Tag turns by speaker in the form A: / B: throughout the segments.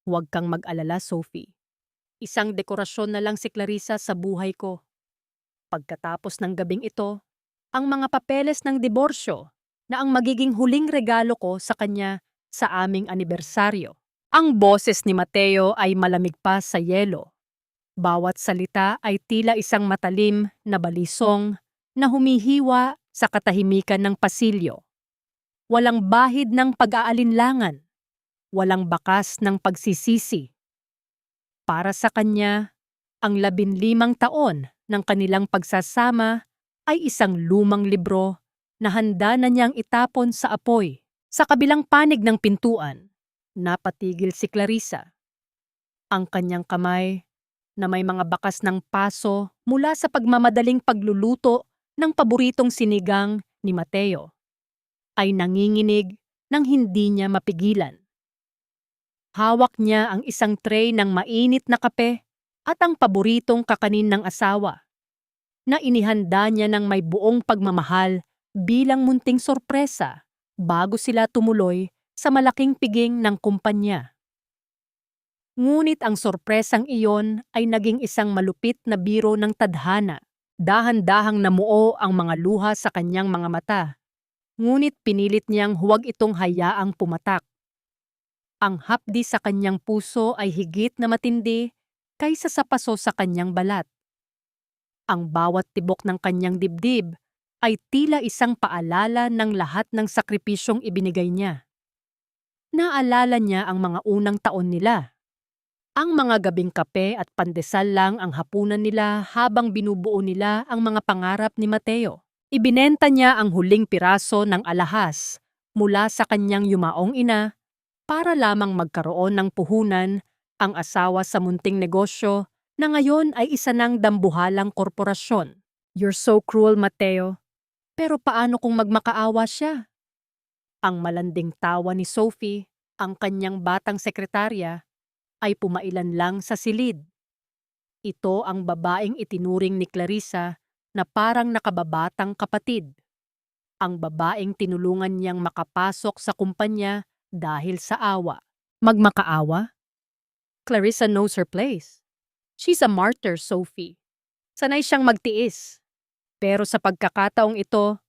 A: Huwag kang mag-alala, Sophie. Isang dekorasyon na lang si Clarissa sa buhay ko. Pagkatapos ng gabing ito, ang mga papeles ng diborsyo na ang magiging huling regalo ko sa kanya sa aming anibersaryo. Ang boses ni Mateo ay malamig pa sa yelo. Bawat salita ay tila isang matalim na balisong na humihiwa sa katahimikan ng pasilyo. Walang bahid ng pag-aalinlangan, walang bakas ng pagsisisi. Para sa kanya, ang 15 taon ng kanilang pagsasama ay isang lumang libro na handa na niyang itapon sa apoy. Sa kabilang panig ng pintuan, napatigil si Clarissa. Ang kanyang kamay na may mga bakas ng paso mula sa pagmamadaling pagluluto ng paboritong sinigang ni Mateo ay nanginginig nang hindi niya mapigilan. Hawak niya ang isang tray ng mainit na kape at ang paboritong kakanin ng asawa na inihanda niya ng may buong pagmamahal bilang munting sorpresa bago sila tumuloy sa malaking piging ng kumpanya. Ngunit ang sorpresang iyon ay naging isang malupit na biro ng tadhana. Dahan-dahang namuo ang mga luha sa kanyang mga mata. Ngunit pinilit niyang huwag itong hayaang pumatak. Ang hapdi sa kanyang puso ay higit na matindi kaysa sa paso sa kanyang balat. Ang bawat tibok ng kanyang dibdib ay tila isang paalala ng lahat ng sakripisyong ibinigay niya. Naalala niya ang mga unang taon nila. Ang mga gabing kape at pandesal lang ang hapunan nila habang binubuo nila ang mga pangarap ni Mateo. Ibinenta niya ang huling piraso ng alahas mula sa kanyang yumaong ina para lamang magkaroon ng puhunan ang asawa sa munting negosyo na ngayon ay isa ng dambuhalang korporasyon. You're so cruel, Mateo. Pero paano kung magmakaawa siya? Ang malanding tawa ni Sophie, ang kanyang batang sekretarya, ay pumailan lang sa silid. Ito ang babaeng itinuring ni Clarissa na parang nakababatang kapatid. Ang babaeng tinulungan niyang makapasok sa kumpanya dahil sa awa. Magmakaawa? Clarissa knows her place. She's a martyr, Sophie. Sanay siyang magtiis. Pero sa pagkakataong ito,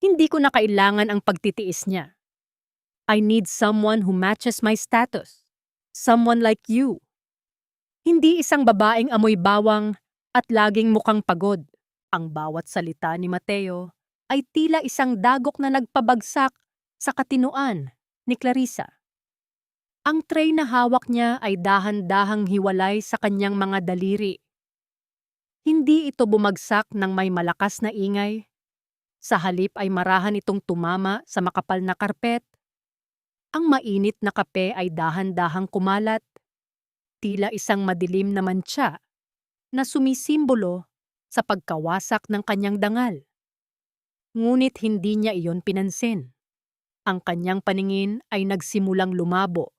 A: hindi ko na kailangan ang pagtitiis niya. I need someone who matches my status. Someone like you. Hindi isang babaeng amoy bawang at laging mukhang pagod. Ang bawat salita ni Mateo ay tila isang dagok na nagpabagsak sa katinuan ni Clarissa. Ang tray na hawak niya ay dahan-dahang hiwalay sa kanyang mga daliri. Hindi ito bumagsak ng may malakas na ingay. Sa halip ay marahan itong tumama sa makapal na karpet. Ang mainit na kape ay dahan-dahang kumalat, tila isang madilim na mantsa na sumisimbolo sa pagkawasak ng kanyang dangal. Ngunit hindi niya iyon pinansin. Ang kanyang paningin ay nagsimulang lumabo.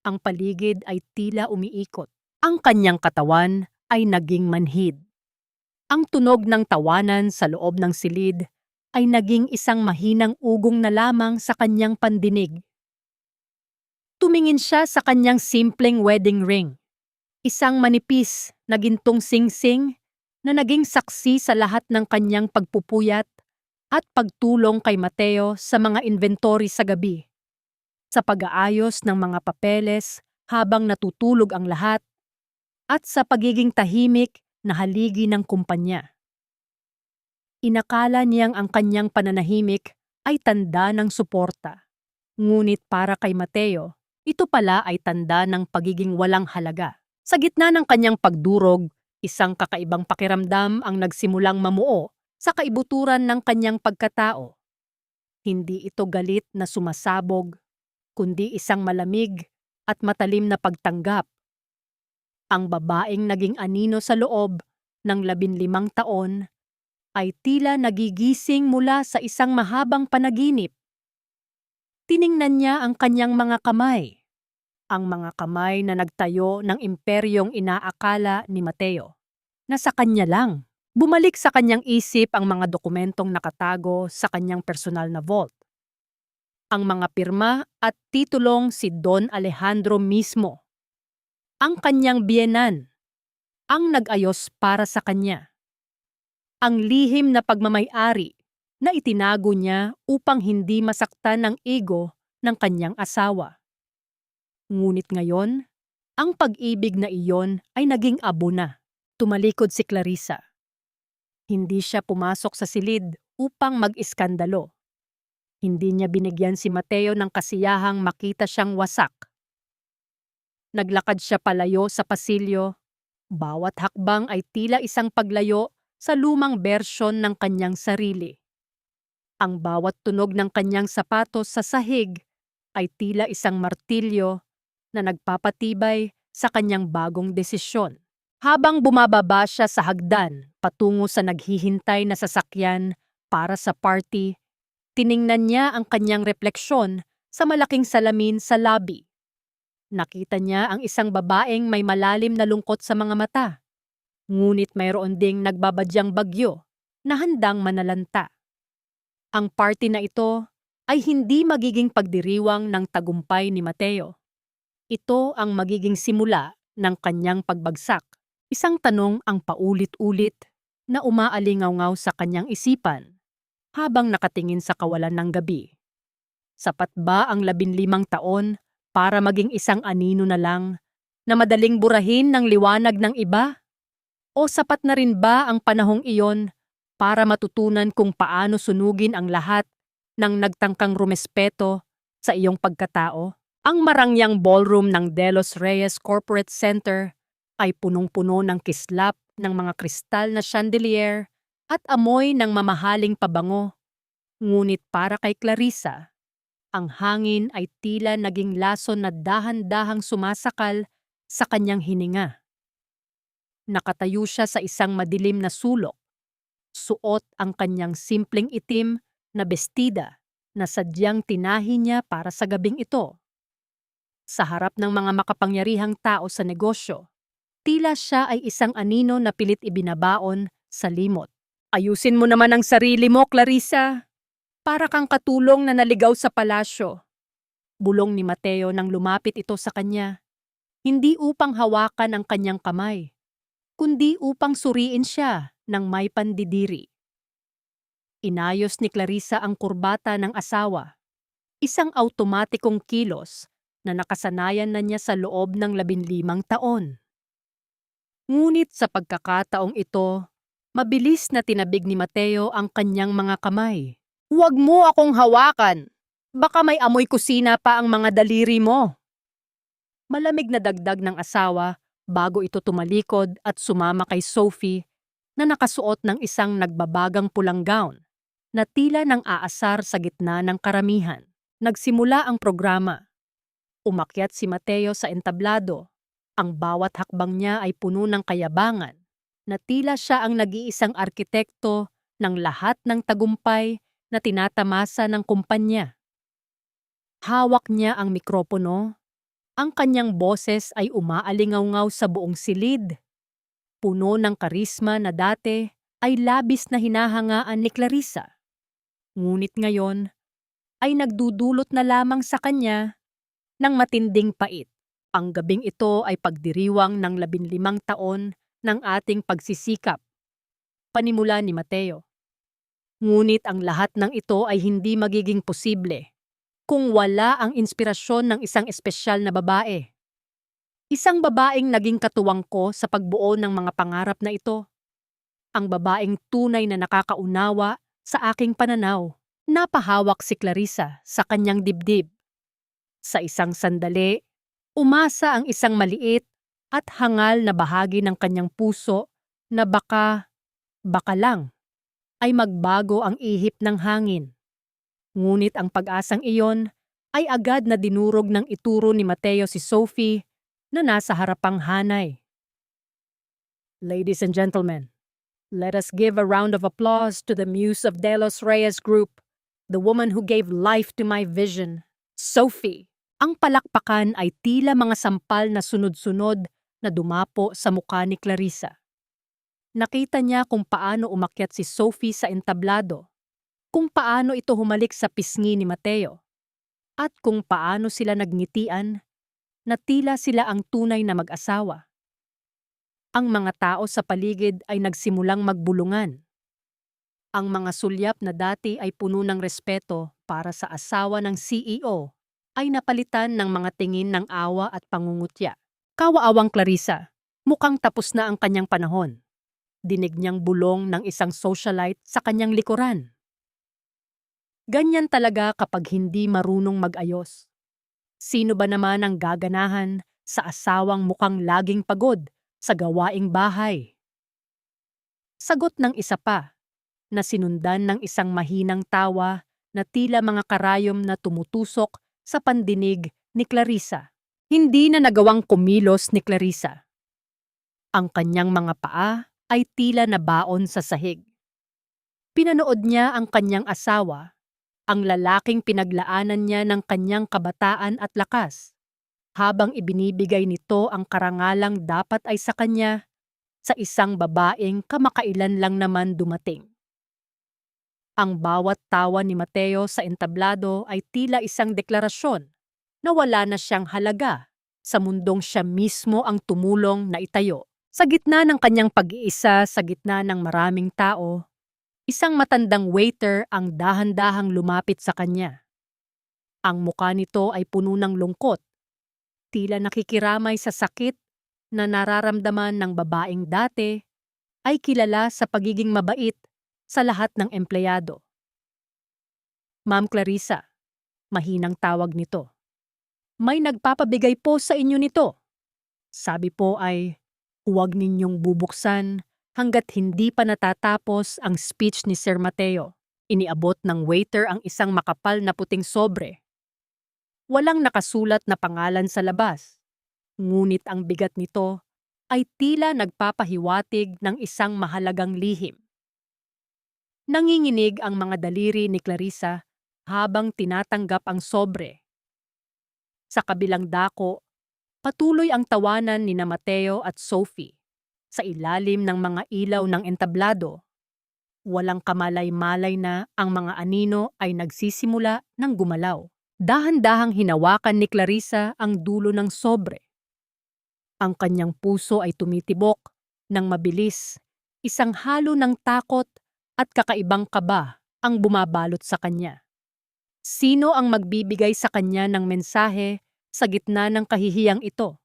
A: Ang paligid ay tila umiikot. Ang kanyang katawan ay naging manhid. Ang tunog ng tawanan sa loob ng silid ay naging isang mahinang ugong na lamang sa kanyang pandinig. Tumingin siya sa kanyang simpleng wedding ring. Isang manipis na gintong singsing na naging saksi sa lahat ng kanyang pagpupuyat at pagtulong kay Mateo sa mga inventory sa gabi. Sa pag-aayos ng mga papeles habang natutulog ang lahat at sa pagiging tahimik na haligi ng kumpanya. Inakala niyang ang kanyang pananahimik ay tanda ng suporta. Ngunit para kay Mateo, ito pala ay tanda ng pagiging walang halaga. Sa gitna ng kanyang pagdurog, isang kakaibang pakiramdam ang nagsimulang mamuo sa kaibuturan ng kanyang pagkatao. Hindi ito galit na sumasabog, kundi isang malamig at matalim na pagtanggap. Ang babaeng naging anino sa loob ng 15 taon ay tila nagigising mula sa isang mahabang panaginip. Tiningnan niya ang kanyang mga kamay. Ang mga kamay na nagtayo ng imperyong inaakala ni Mateo. Na sa kanya lang. Bumalik sa kanyang isip ang mga dokumentong nakatago sa kanyang personal na vault. Ang mga pirma at titulong si Don Alejandro mismo. ang kanyang biyenan, ang nag-ayos para sa kanya. Ang lihim na pagmamay-ari na itinago niya upang hindi masaktan ng ego ng kanyang asawa. Ngunit ngayon, ang pag-ibig na iyon ay naging abo na. Tumalikod si Clarissa. Hindi siya pumasok sa silid upang mag-iskandalo. Hindi niya binigyan si Mateo ng kasiyahang makita siyang wasak. Naglakad siya palayo sa pasilyo. Bawat hakbang ay tila isang paglayo sa lumang bersyon ng kanyang sarili. Ang bawat tunog ng kanyang sapatos sa sahig ay tila isang martilyo na nagpapatibay sa kanyang bagong desisyon. Habang bumababa siya sa hagdan patungo sa naghihintay na sasakyan para sa party, tiningnan niya ang kanyang refleksyon sa malaking salamin sa lobby. Nakita niya ang isang babaeng may malalim na lungkot sa mga mata. Ngunit mayroon ding nagbabadyang bagyo na handang manalanta. Ang party na ito ay hindi magiging pagdiriwang ng tagumpay ni Mateo. Ito ang magiging simula ng kanyang pagbagsak. Isang tanong ang paulit-ulit na umaalingaw-ngaw sa kanyang isipan habang nakatingin sa kawalan ng gabi. Sapat ba ang 15 taon para maging isang anino na lang na madaling burahin ng liwanag ng iba? O sapat na rin ba ang panahong iyon para matutunan kung paano sunugin ang lahat ng nagtangkang rumespeto sa iyong pagkatao? Ang marangyang ballroom ng De Los Reyes Corporate Center ay punong-puno ng kislap ng mga kristal na chandelier at amoy ng mamahaling pabango. Ngunit para kay Clarissa, ang hangin ay tila naging lason na dahan-dahang sumasakal sa kanyang hininga. Nakatayo siya sa isang madilim na sulok. Suot ang kanyang simpleng itim na bestida na sadyang tinahi niya para sa gabing ito. Sa harap ng mga makapangyarihang tao sa negosyo, tila siya ay isang anino na pilit ibinabaon sa limot. Ayusin mo naman ang sarili mo, Clarissa. Para kang katulong na naligaw sa palasyo. Bulong ni Mateo nang lumapit ito sa kanya. Hindi upang hawakan ang kanyang kamay, kundi upang suriin siya ng may pandidiri. Inayos ni Clarissa ang kurbata ng asawa. Isang automatikong kilos na nakasanayan na niya sa loob ng 15 taon. Ngunit sa pagkakataong ito, mabilis na tinabig ni Mateo ang kanyang mga kamay. Huwag mo akong hawakan. Baka may amoy kusina pa ang mga daliri mo. Malamig na dagdag ng asawa bago ito tumalikod at sumama kay Sophie na nakasuot ng isang nagbabagang pulang gown na tila nang aasar sa gitna ng karamihan. Nagsimula ang programa. Umakyat si Mateo sa entablado. Ang bawat hakbang niya ay puno ng kayabangan na tila siya ang nag-iisang arkitekto ng lahat ng tagumpay na tinatamasa ng kumpanya. Hawak niya ang mikropono. Ang kanyang boses ay umaalingaw-ngaw sa buong silid. Puno ng karisma na dati ay labis na hinahangaan ni Clarissa. Ngunit ngayon ay nagdudulot na lamang sa kanya ng matinding pait. Ang gabing ito ay pagdiriwang ng 15 taon ng ating pagsisikap. Panimula ni Mateo. Ngunit ang lahat ng ito ay hindi magiging posible kung wala ang inspirasyon ng isang espesyal na babae. Isang babaeng naging katuwang ko sa pagbuo ng mga pangarap na ito. Ang babaeng tunay na nakakaunawa sa aking pananaw. Napahawak si Clarissa sa kanyang dibdib. Sa isang sandali, umasa ang isang maliit at hangal na bahagi ng kanyang puso na baka lang ay magbago ang ihip ng hangin. Ngunit ang pag-asang iyon ay agad na dinurog ng ituro ni Mateo si Sophie na nasa harapang hanay. Ladies and gentlemen, let us give a round of applause to the muse of De Los Reyes Group, the woman who gave life to my vision, Sophie. Ang palakpakan ay tila mga sampal na sunod-sunod na dumapo sa mukha ni Clarissa. Nakita niya kung paano umakyat si Sophie sa entablado, kung paano ito humalik sa pisngi ni Mateo, at kung paano sila nagngitian na tila sila ang tunay na mag-asawa. Ang mga tao sa paligid ay nagsimulang magbulungan. Ang mga sulyap na dati ay puno ng respeto para sa asawa ng CEO ay napalitan ng mga tingin ng awa at pangungutya. Kawaawang Clarissa, mukhang tapos na ang kanyang panahon. Dinig niyang bulong ng isang socialite sa kanyang likuran. Ganyan talaga kapag hindi marunong mag-ayos. Sino ba naman ang gaganahan sa asawang mukhang laging pagod sa gawaing bahay? Sagot ng isa pa, na sinundan ng isang mahinang tawa na tila mga karayom na tumutusok sa pandinig ni Clarissa. Hindi na nagawang kumilos ni Clarissa. Ang kanyang mga paa ay tila nabaon sa sahig. Pinanood niya ang kanyang asawa, ang lalaking pinaglaanan niya ng kanyang kabataan at lakas, habang ibinibigay nito ang karangalang dapat ay sa kanya sa isang babaeng kamakailan lang naman dumating. Ang bawat tawa ni Mateo sa entablado ay tila isang deklarasyon na wala na siyang halaga sa mundong siya mismo ang tumulong na itayo. Sa gitna ng kanyang pag-iisa, sa gitna ng maraming tao, isang matandang waiter ang dahan-dahang lumapit sa kanya. Ang muka nito ay puno ng lungkot, tila nakikiramay sa sakit na nararamdaman ng babaeng dati ay kilala sa pagiging mabait sa lahat ng empleyado. Ma'am Clarissa, mahinang tawag nito. May nagpapabigay po sa inyo nito. Sabi po ay, huwag ninyong bubuksan hanggat hindi pa natatapos ang speech ni Sir Mateo. Iniabot ng waiter ang isang makapal na puting sobre. Walang nakasulat na pangalan sa labas. Ngunit ang bigat nito ay tila nagpapahiwatig ng isang mahalagang lihim. Nanginginig ang mga daliri ni Clarissa habang tinatanggap ang sobre. Sa kabilang dako, patuloy ang tawanan ni Mateo at Sophie sa ilalim ng mga ilaw ng entablado. Walang kamalay-malay na ang mga anino ay nagsisimula ng gumalaw. Dahan-dahang hinawakan ni Clarissa ang dulo ng sobre. Ang kanyang puso ay tumitibok ng mabilis, isang halo ng takot at kakaibang kaba ang bumabalot sa kanya. Sino ang magbibigay sa kanya ng mensahe sa gitna ng kahihiyang ito?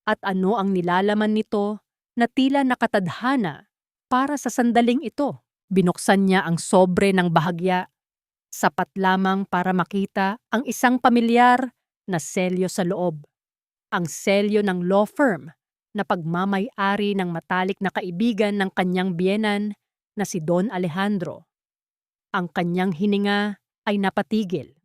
A: At ano ang nilalaman nito na tila nakatadhana para sa sandaling ito? Binuksan niya ang sobre ng bahagya, sapat lamang para makita ang isang pamilyar na selyo sa loob. Ang selyo ng law firm na pagmamay-ari ng matalik na kaibigan ng kanyang biyenan na si Don Alejandro. Ang kanyang hininga ay napatigil.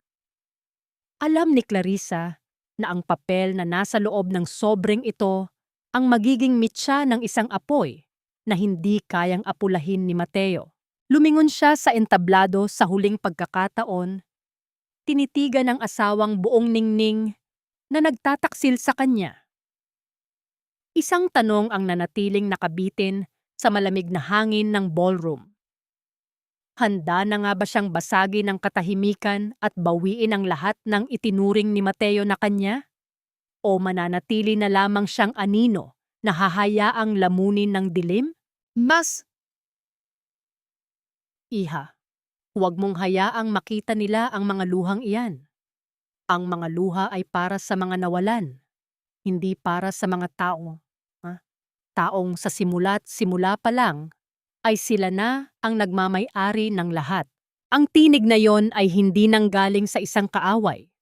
A: Alam ni Clarissa na ang papel na nasa loob ng sobreng ito ang magiging mitya ng isang apoy na hindi kayang apulahin ni Mateo. Lumingon siya sa entablado sa huling pagkakataon, tinitigan ng asawang buong ningning na nagtataksil sa kanya. Isang tanong ang nanatiling nakabitin sa malamig na hangin ng ballroom. Handa na nga ba siyang basagin ng katahimikan at bawiin ang lahat ng itinuring ni Mateo na kanya? O mananatili na lamang siyang anino na hahayaang lamunin ng dilim? Iha, huwag mong hayaang makita nila ang mga luhang iyan. Ang mga luha ay para sa mga nawalan, hindi para sa mga tao. Taong sa simula pa lang ay sila na ang nagmamay-ari ng lahat. Ang tinig na yon ay hindi nanggaling sa isang kaaway,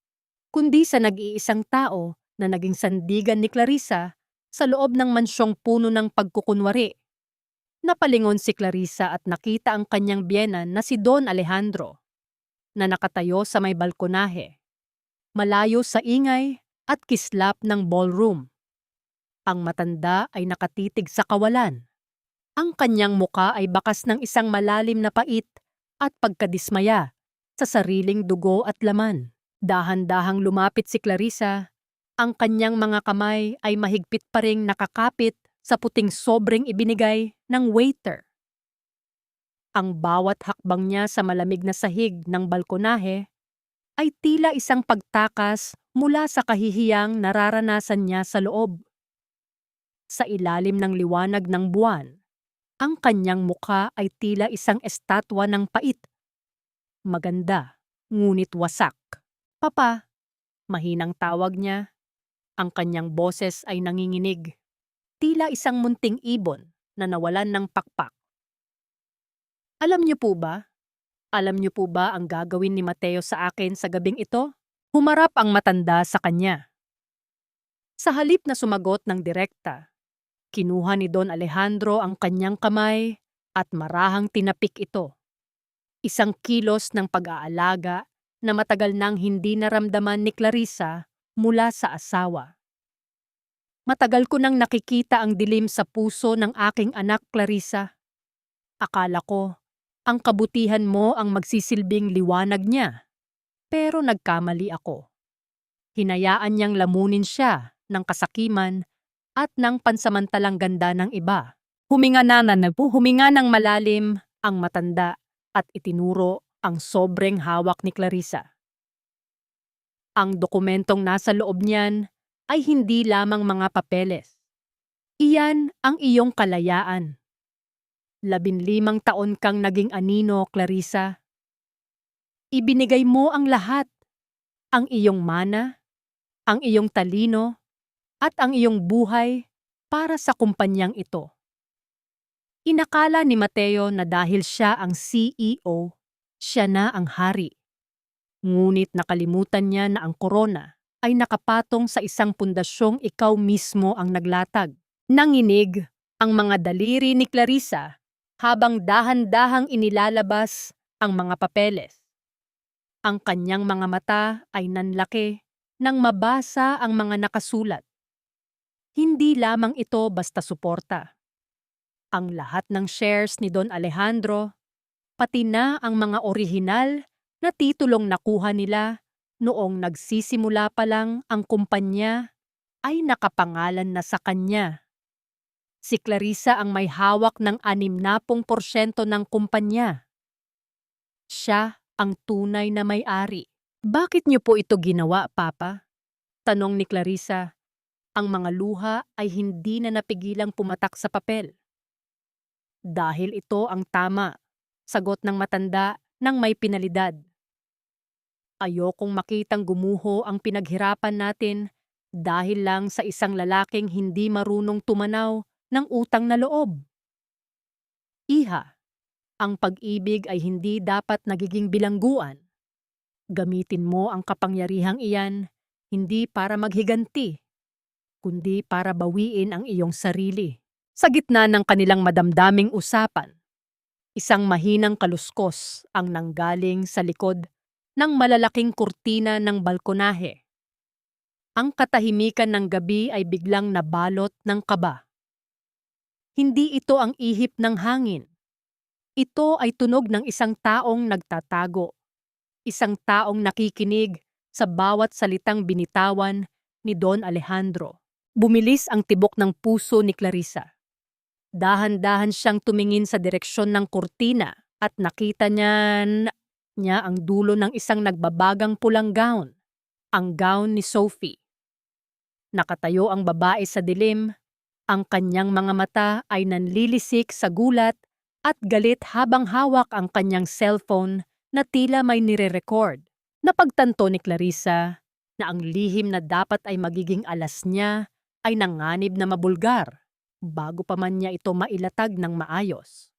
A: kundi sa nag-iisang tao na naging sandigan ni Clarissa sa loob ng mansyong puno ng pagkukunwari. Napalingon si Clarissa at nakita ang kanyang biyenan na si Don Alejandro, na nakatayo sa may balkonahe, malayo sa ingay at kislap ng ballroom. Ang matanda ay nakatitig sa kawalan. Ang kanyang muka ay bakas ng isang malalim na pait at pagkadismaya sa sariling dugo at laman. Dahan-dahang lumapit si Clarissa. Ang kanyang mga kamay ay mahigpit pa ring nakakapit sa puting sobreng ibinigay ng waiter. Ang bawat hakbang niya sa malamig na sahig ng balkonahe ay tila isang pagtakas mula sa kahihiyang nararanasan niya sa loob. Sa ilalim ng liwanag ng buwan, ang kanyang mukha ay tila isang estatwa ng pait. Maganda, ngunit wasak. Papa, mahinang tawag niya. Ang kanyang boses ay nanginginig. Tila isang munting ibon na nawalan ng pakpak. Alam niyo po ba? Alam niyo po ba ang gagawin ni Mateo sa akin sa gabing ito? Humarap ang matanda sa kanya. Sa halip na sumagot ng direkta, kinuha ni Don Alejandro ang kanyang kamay at marahang tinapik ito. Isang kilos ng pag-aalaga na matagal nang hindi naramdaman ni Clarissa mula sa asawa. Matagal ko nang nakikita ang dilim sa puso ng aking anak, Clarissa. Akala ko, ang kabutihan mo ang magsisilbing liwanag niya. Pero nagkamali ako. Hinayaan niyang lamunin siya ng kasakiman at ng pansamantalang ganda ng iba. Huminga ng malalim ang matanda at itinuro ang sobreng hawak ni Clarissa. Ang dokumentong nasa loob niyan ay hindi lamang mga papeles. Iyan ang iyong kalayaan. 15 taon kang naging anino, Clarissa. Ibinigay mo ang lahat. Ang iyong mana, ang iyong talino, at ang iyong buhay para sa kumpanyang ito. Inakala ni Mateo na dahil siya ang CEO, siya na ang hari. Ngunit nakalimutan niya na ang korona ay nakapatong sa isang pundasyong ikaw mismo ang naglatag. Nanginig ang mga daliri ni Clarissa habang dahan-dahang inilalabas ang mga papeles. Ang kanyang mga mata ay nanlaki nang mabasa ang mga nakasulat. Hindi lamang ito basta suporta. Ang lahat ng shares ni Don Alejandro, pati na ang mga orihinal na titulong nakuha nila noong nagsisimula pa lang ang kumpanya ay nakapangalan na sa kanya. Si Clarissa ang may hawak ng 60% ng kumpanya. Siya ang tunay na may-ari. Bakit niyo po ito ginawa, Papa? Tanong ni Clarissa. Ang mga luha ay hindi na napigilang pumatak sa papel. Dahil ito ang tama, sagot ng matanda ng may pinalidad. Ayokong makitang gumuho ang pinaghirapan natin dahil lang sa isang lalaking hindi marunong tumanaw ng utang na loob. Iha, ang pag-ibig ay hindi dapat nagiging bilangguan. Gamitin mo ang kapangyarihang iyan hindi para maghiganti, kundi para bawiin ang iyong sarili. Sa gitna ng kanilang madamdaming usapan, isang mahinang kaluskos ang nanggaling sa likod ng malalaking kurtina ng balkonahe. Ang katahimikan ng gabi ay biglang nabalot ng kaba. Hindi ito ang ihip ng hangin. Ito ay tunog ng isang taong nagtatago. Isang taong nakikinig sa bawat salitang binitawan ni Don Alejandro. Bumilis ang tibok ng puso ni Clarissa. Dahan-dahan siyang tumingin sa direksyon ng kurtina at nakita niya ang dulo ng isang nagbabagang pulang gown. Ang gown ni Sophie. Nakatayo ang babae sa dilim. Ang kanyang mga mata ay nanlilisik sa gulat at galit habang hawak ang kanyang cellphone na tila may nire-record. Napagtanto ni Clarissa na ang lihim na dapat ay magiging alas niya ay nanganib na mabulgar bago pa man niya ito mailatag ng maayos.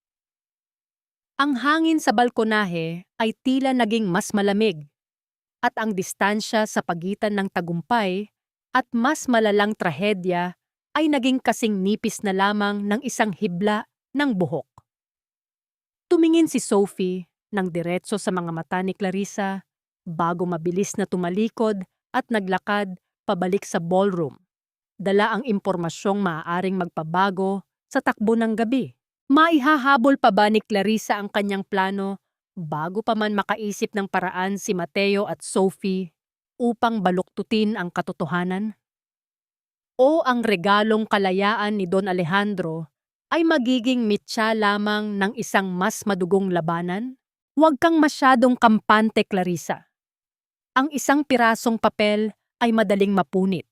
A: Ang hangin sa balkonahe ay tila naging mas malamig at ang distansya sa pagitan ng tagumpay at mas malalang trahedya ay naging kasing nipis na lamang ng isang hibla ng buhok. Tumingin si Sophie ng diretso sa mga mata ni Clarissa bago mabilis na tumalikod at naglakad pabalik sa ballroom. Dala ang impormasyong maaaring magpabago sa takbo ng gabi. Maihahabol pa ba ni Clarissa ang kanyang plano bago pa man makaisip ng paraan si Mateo at Sophie upang baluktutin ang katotohanan? O ang regalong kalayaan ni Don Alejandro ay magiging mitya lamang ng isang mas madugong labanan? Huwag kang masyadong kampante, Clarissa. Ang isang pirasong papel ay madaling mapunit.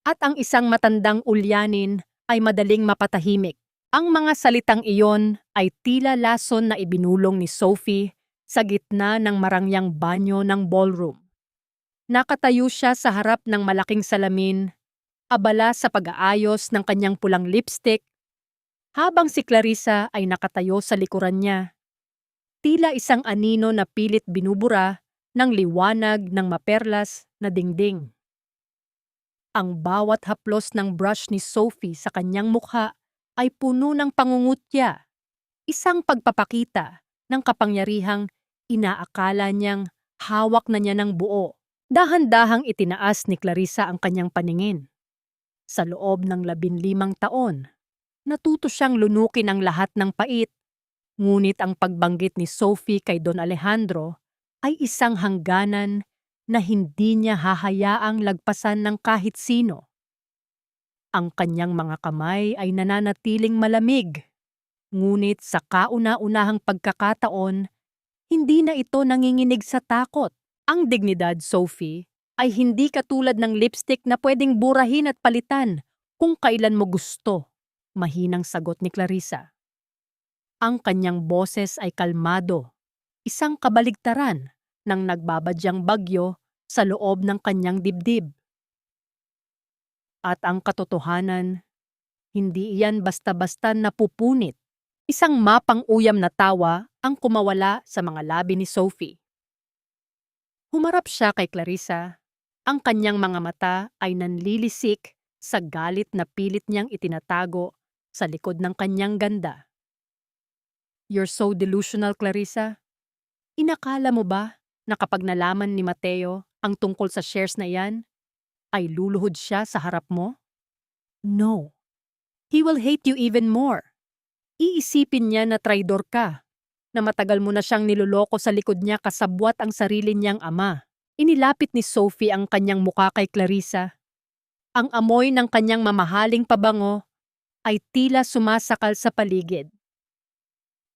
A: At ang isang matandang ulyanin ay madaling mapatahimik. Ang mga salitang iyon ay tila lason na ibinulong ni Sophie sa gitna ng marangyang banyo ng ballroom. Nakatayo siya sa harap ng malaking salamin, abala sa pag-aayos ng kanyang pulang lipstick, habang si Clarissa ay nakatayo sa likuran niya. Tila isang anino na pilit binubura ng liwanag ng maperlas na dingding. Ang bawat haplos ng brush ni Sophie sa kanyang mukha ay puno ng pangungutya, isang pagpapakita ng kapangyarihang inaakala niyang hawak na niya ng buo. Dahan-dahang itinaas ni Clarissa ang kanyang paningin. Sa loob ng 15 taon, natuto siyang lunukin ang lahat ng pait, ngunit ang pagbanggit ni Sophie kay Don Alejandro ay isang hangganan na hindi niya hahayaang lagpasan ng kahit sino. Ang kanyang mga kamay ay nananatiling malamig, ngunit sa kauna-unahang pagkakataon, hindi na ito nanginginig sa takot. Ang dignidad, Sophie, ay hindi katulad ng lipstick na pwedeng burahin at palitan kung kailan mo gusto, mahinang sagot ni Clarissa. Ang kanyang boses ay kalmado, isang kabaligtaran ng nagbabadyang bagyo sa loob ng kanyang dibdib. At ang katotohanan, hindi iyan basta-basta napupunit. Isang mapang-uyam na tawa ang kumawala sa mga labi ni Sophie. Humarap siya kay Clarissa. Ang kanyang mga mata ay nanlilisik sa galit na pilit niyang itinatago sa likod ng kanyang ganda. You're so delusional, Clarissa. Inakala mo ba na kapag nalaman ni Mateo ang tungkol sa shares na yan, ay luluhod siya sa harap mo? No. He will hate you even more. Iisipin niya na traidor ka, na matagal mo na siyang niloloko sa likod niya kasabwat ang sarili niyang ama. Inilapit ni Sophie ang kanyang muka kay Clarissa. Ang amoy ng kanyang mamahaling pabango ay tila sumasakal sa paligid.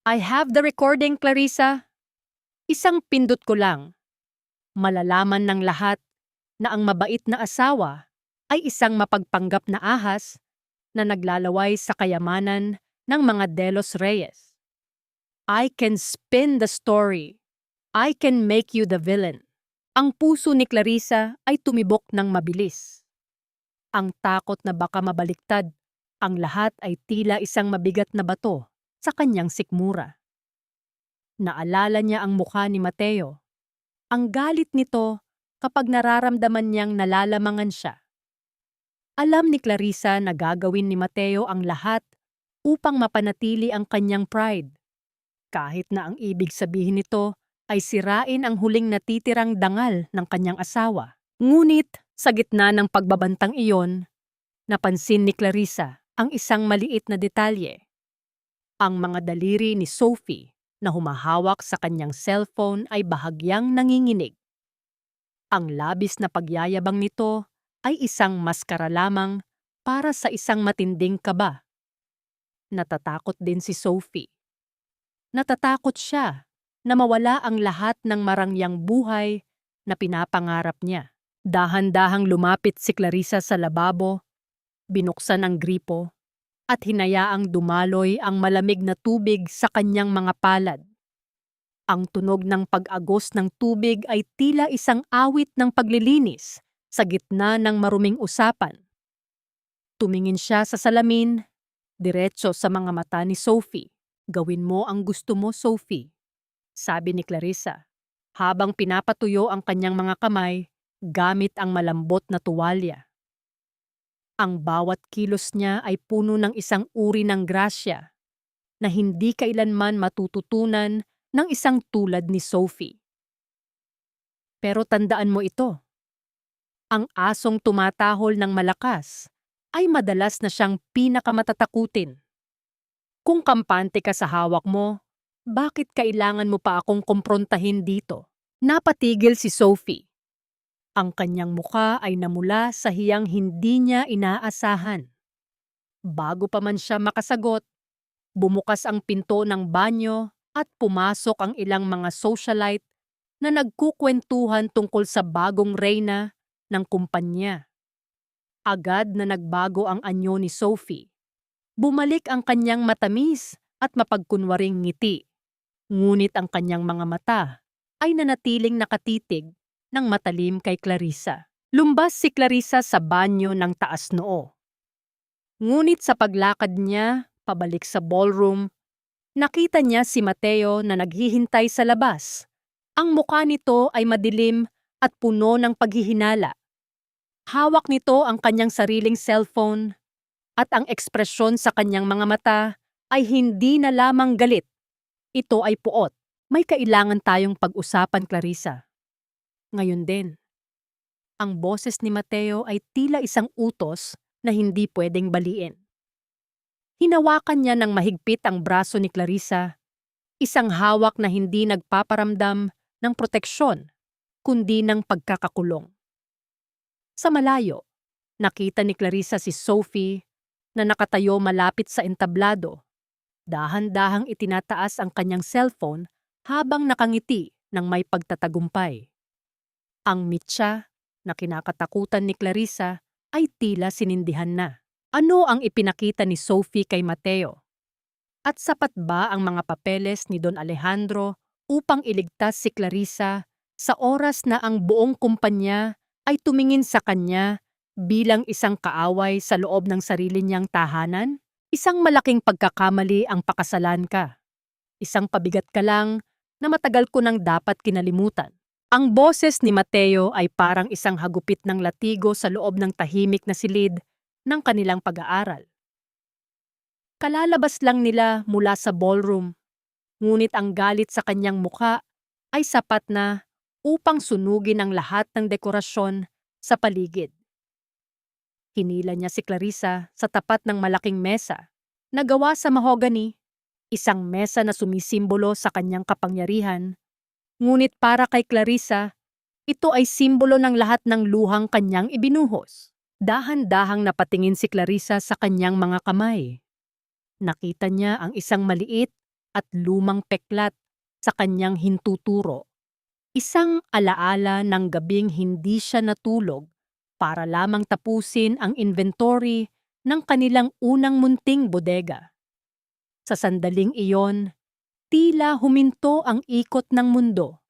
A: I have the recording, Clarissa. Isang pindot ko lang. Malalaman ng lahat na ang mabait na asawa ay isang mapagpanggap na ahas na naglalaway sa kayamanan ng mga De Los Reyes. I can spin the story. I can make you the villain. Ang puso ni Clarissa ay tumibok ng mabilis. Ang takot na baka mabaliktad, ang lahat ay tila isang mabigat na bato sa kanyang sikmura. Naalala niya ang mukha ni Mateo. Ang galit nito kapag nararamdaman niyang nalalamangan siya. Alam ni Clarissa na gagawin ni Mateo ang lahat upang mapanatili ang kanyang pride. Kahit na ang ibig sabihin nito ay sirain ang huling natitirang dangal ng kanyang asawa. Ngunit sa gitna ng pagbabantang iyon, napansin ni Clarissa ang isang maliit na detalye. Ang mga daliri ni Sophie na humahawak sa kanyang cellphone ay bahagyang nanginginig. Ang labis na pagyayabang nito ay isang maskara lamang para sa isang matinding kaba. Natatakot din si Sophie. Natatakot siya na mawala ang lahat ng marangyang buhay na pinapangarap niya. Dahan-dahang lumapit si Clarissa sa lababo, binuksan ang gripo, at hinayaang dumaloy ang malamig na tubig sa kanyang mga palad. Ang tunog ng pag-agos ng tubig ay tila isang awit ng paglilinis sa gitna ng maruming usapan. Tumingin siya sa salamin, diretso sa mga mata ni Sophie. Gawin mo ang gusto mo, Sophie, sabi ni Clarissa, habang pinapatuyo ang kanyang mga kamay gamit ang malambot na tuwalya. Ang bawat kilos niya ay puno ng isang uri ng grasya na hindi kailanman matututunan ng isang tulad ni Sophie. Pero tandaan mo ito, ang asong tumatahol ng malakas ay madalas na siyang pinakamatatakutin. Kung kampante ka sa hawak mo, bakit kailangan mo pa akong kumprontahin dito? Napatigil si Sophie. Ang kanyang muka ay namula sa hiyang hindi niya inaasahan. Bago pa man siya makasagot, bumukas ang pinto ng banyo at pumasok ang ilang mga socialite na nagkukwentuhan tungkol sa bagong reyna ng kumpanya. Agad na nagbago ang anyo ni Sophie. Bumalik ang kanyang matamis at mapagkunwaring ngiti. Ngunit ang kanyang mga mata ay nanatiling nakatitig ng matalim kay Clarissa. Lumbas si Clarissa sa banyo ng taas noo. Ngunit sa paglakad niya pabalik sa ballroom, nakita niya si Mateo na naghihintay sa labas. Ang mukha nito ay madilim at puno ng paghihinala. Hawak nito ang kanyang sariling cellphone at ang ekspresyon sa kanyang mga mata ay hindi na lamang galit. Ito ay puot. May kailangan tayong pag-usapan, Clarissa. Ngayon din. Ang boses ni Mateo ay tila isang utos na hindi pwedeng baliin. Hinawakan niya ng mahigpit ang braso ni Clarissa, isang hawak na hindi nagpaparamdam ng proteksyon, kundi ng pagkakakulong. Sa malayo, nakita ni Clarissa si Sophie na nakatayo malapit sa entablado. Dahan-dahang itinataas ang kanyang cellphone habang nakangiti ng may pagtatagumpay. Ang mitsa na kinakatakutan ni Clarissa ay tila sinindihan na. Ano ang ipinakita ni Sophie kay Mateo? At sapat ba ang mga papeles ni Don Alejandro upang iligtas si Clarissa sa oras na ang buong kumpanya ay tumingin sa kanya bilang isang kaaway sa loob ng sarili niyang tahanan? Isang malaking pagkakamali ang pakasalan ka. Isang pabigat ka lang na matagal ko nang dapat kinalimutan. Ang boses ni Mateo ay parang isang hagupit ng latigo sa loob ng tahimik na silid ng kanilang pag-aaral. Kalalabas lang nila mula sa ballroom, ngunit ang galit sa kanyang mukha ay sapat na upang sunugin ang lahat ng dekorasyon sa paligid. Hinila niya si Clarissa sa tapat ng malaking mesa na gawa sa mahogany, isang mesa na sumisimbolo sa kanyang kapangyarihan. Ngunit para kay Clarissa, ito ay simbolo ng lahat ng luhang kanyang ibinuhos. Dahan-dahang napatingin si Clarissa sa kanyang mga kamay. Nakita niya ang isang maliit at lumang peklat sa kanyang hintuturo. Isang alaala ng gabing hindi siya natulog para lamang tapusin ang inventory ng kanilang unang munting bodega. Sa sandaling iyon, tila huminto ang ikot ng mundo.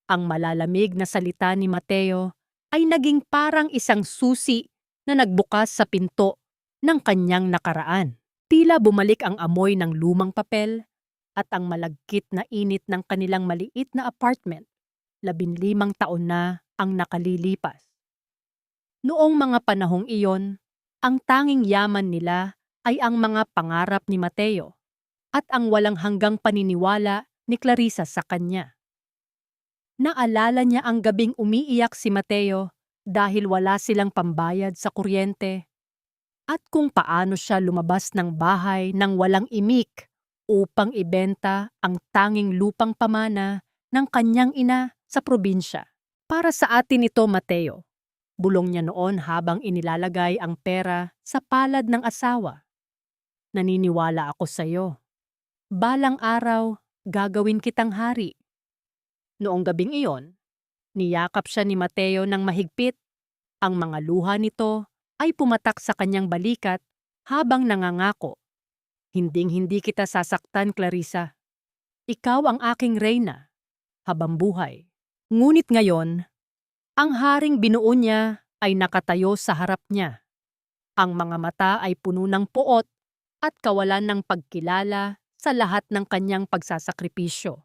A: Ang malalamig na salita ni Mateo ay naging parang isang susi na nagbukas sa pinto ng kanyang nakaraan. Tila bumalik ang amoy ng lumang papel at ang malagkit na init ng kanilang maliit na apartment. 15 taon na ang nakalilipas. Noong mga panahong iyon, ang tanging yaman nila ay ang mga pangarap ni Mateo at ang walang hanggang paniniwala ni Clarissa sa kanya. Naalala niya ang gabing umiiyak si Mateo dahil wala silang pambayad sa kuryente at kung paano siya lumabas ng bahay nang walang imik upang ibenta ang tanging lupang pamana ng kanyang ina sa probinsya. Para sa atin ito, Mateo, bulong niya noon habang inilalagay ang pera sa palad ng asawa. Naniniwala ako sa iyo. Balang araw, gagawin kitang hari. Noong gabing iyon, niyakap siya ni Mateo ng mahigpit. Ang mga luha nito ay pumatak sa kanyang balikat habang nangangako. Hinding-hindi kita sasaktan, Clarissa. Ikaw ang aking reyna, habang buhay. Ngunit ngayon, ang haring binuo niya ay nakatayo sa harap niya. Ang mga mata ay puno ng puot at kawalan ng pagkilala sa lahat ng kanyang pagsasakripisyo.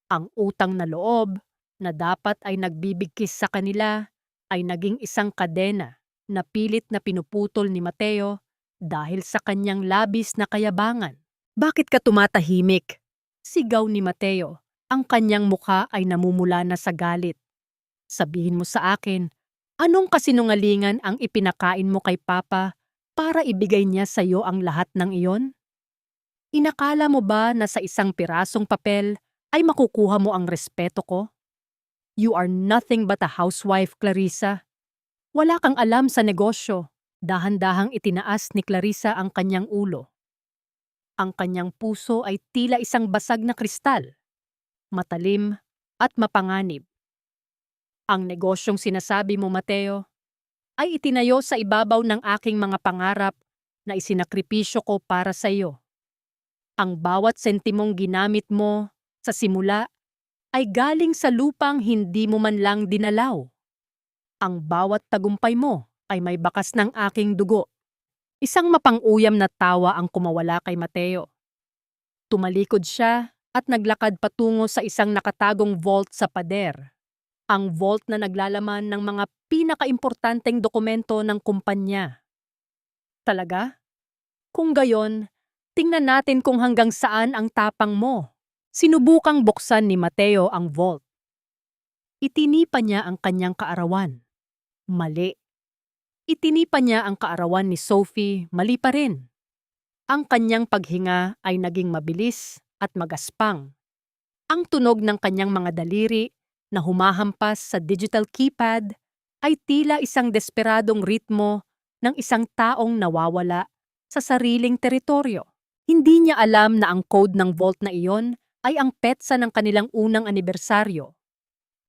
A: Ang utang na loob na dapat ay nagbibigkis sa kanila ay naging isang kadena na pilit na pinuputol ni Mateo dahil sa kanyang labis na kayabangan. Bakit ka tumatahimik? Sigaw ni Mateo. Ang kanyang mukha ay namumula na sa galit. Sabihin mo sa akin, anong kasinungalingan ang ipinakain mo kay Papa para ibigay niya sa iyo ang lahat ng iyon? Inakala mo ba na sa isang pirasong papel ay makukuha mo ang respeto ko? You are nothing but a housewife, Clarissa. Wala kang alam sa negosyo. Dahan-dahang itinaas ni Clarissa ang kanyang ulo. Ang kanyang puso ay tila isang basag na kristal, matalim at mapanganib. Ang negosyong sinasabi mo, Mateo, ay itinayo sa ibabaw ng aking mga pangarap na isinakripisyo ko para sa iyo. Ang bawat sentimong ginamit mo sa simula ay galing sa lupang hindi mo man lang dinalaw. Ang bawat tagumpay mo ay may bakas ng aking dugo. Isang mapang-uyam na tawa ang kumawala kay Mateo. Tumalikod siya at naglakad patungo sa isang nakatagong vault sa pader. Ang vault na naglalaman ng mga pinakaimportanteng dokumento ng kumpanya. Talaga? Kung gayon, tingnan natin kung hanggang saan ang tapang mo. Sinubukang buksan ni Mateo ang vault. Itinipa niya ang kanyang kaarawan. Mali. Itinipa niya ang kaarawan ni Sophie, mali pa rin. Ang kanyang paghinga ay naging mabilis at magaspang. Ang tunog ng kanyang mga daliri na humahampas sa digital keypad ay tila isang desperadong ritmo ng isang taong nawawala sa sariling teritoryo. Hindi niya alam na ang code ng vault na iyon ay ang petsa ng kanilang unang anibersaryo.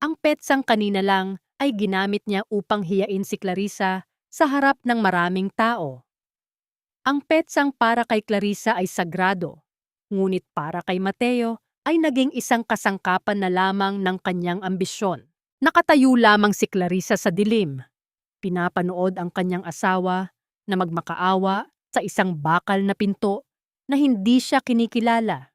A: Ang petsang kanina lang ay ginamit niya upang hiyain si Clarissa sa harap ng maraming tao. Ang petsang para kay Clarissa ay sagrado, ngunit para kay Mateo ay naging isang kasangkapan na lamang ng kanyang ambisyon. Nakatayo lamang si Clarissa sa dilim. Pinapanood ang kanyang asawa na magmakaawa sa isang bakal na pinto na hindi siya kinikilala.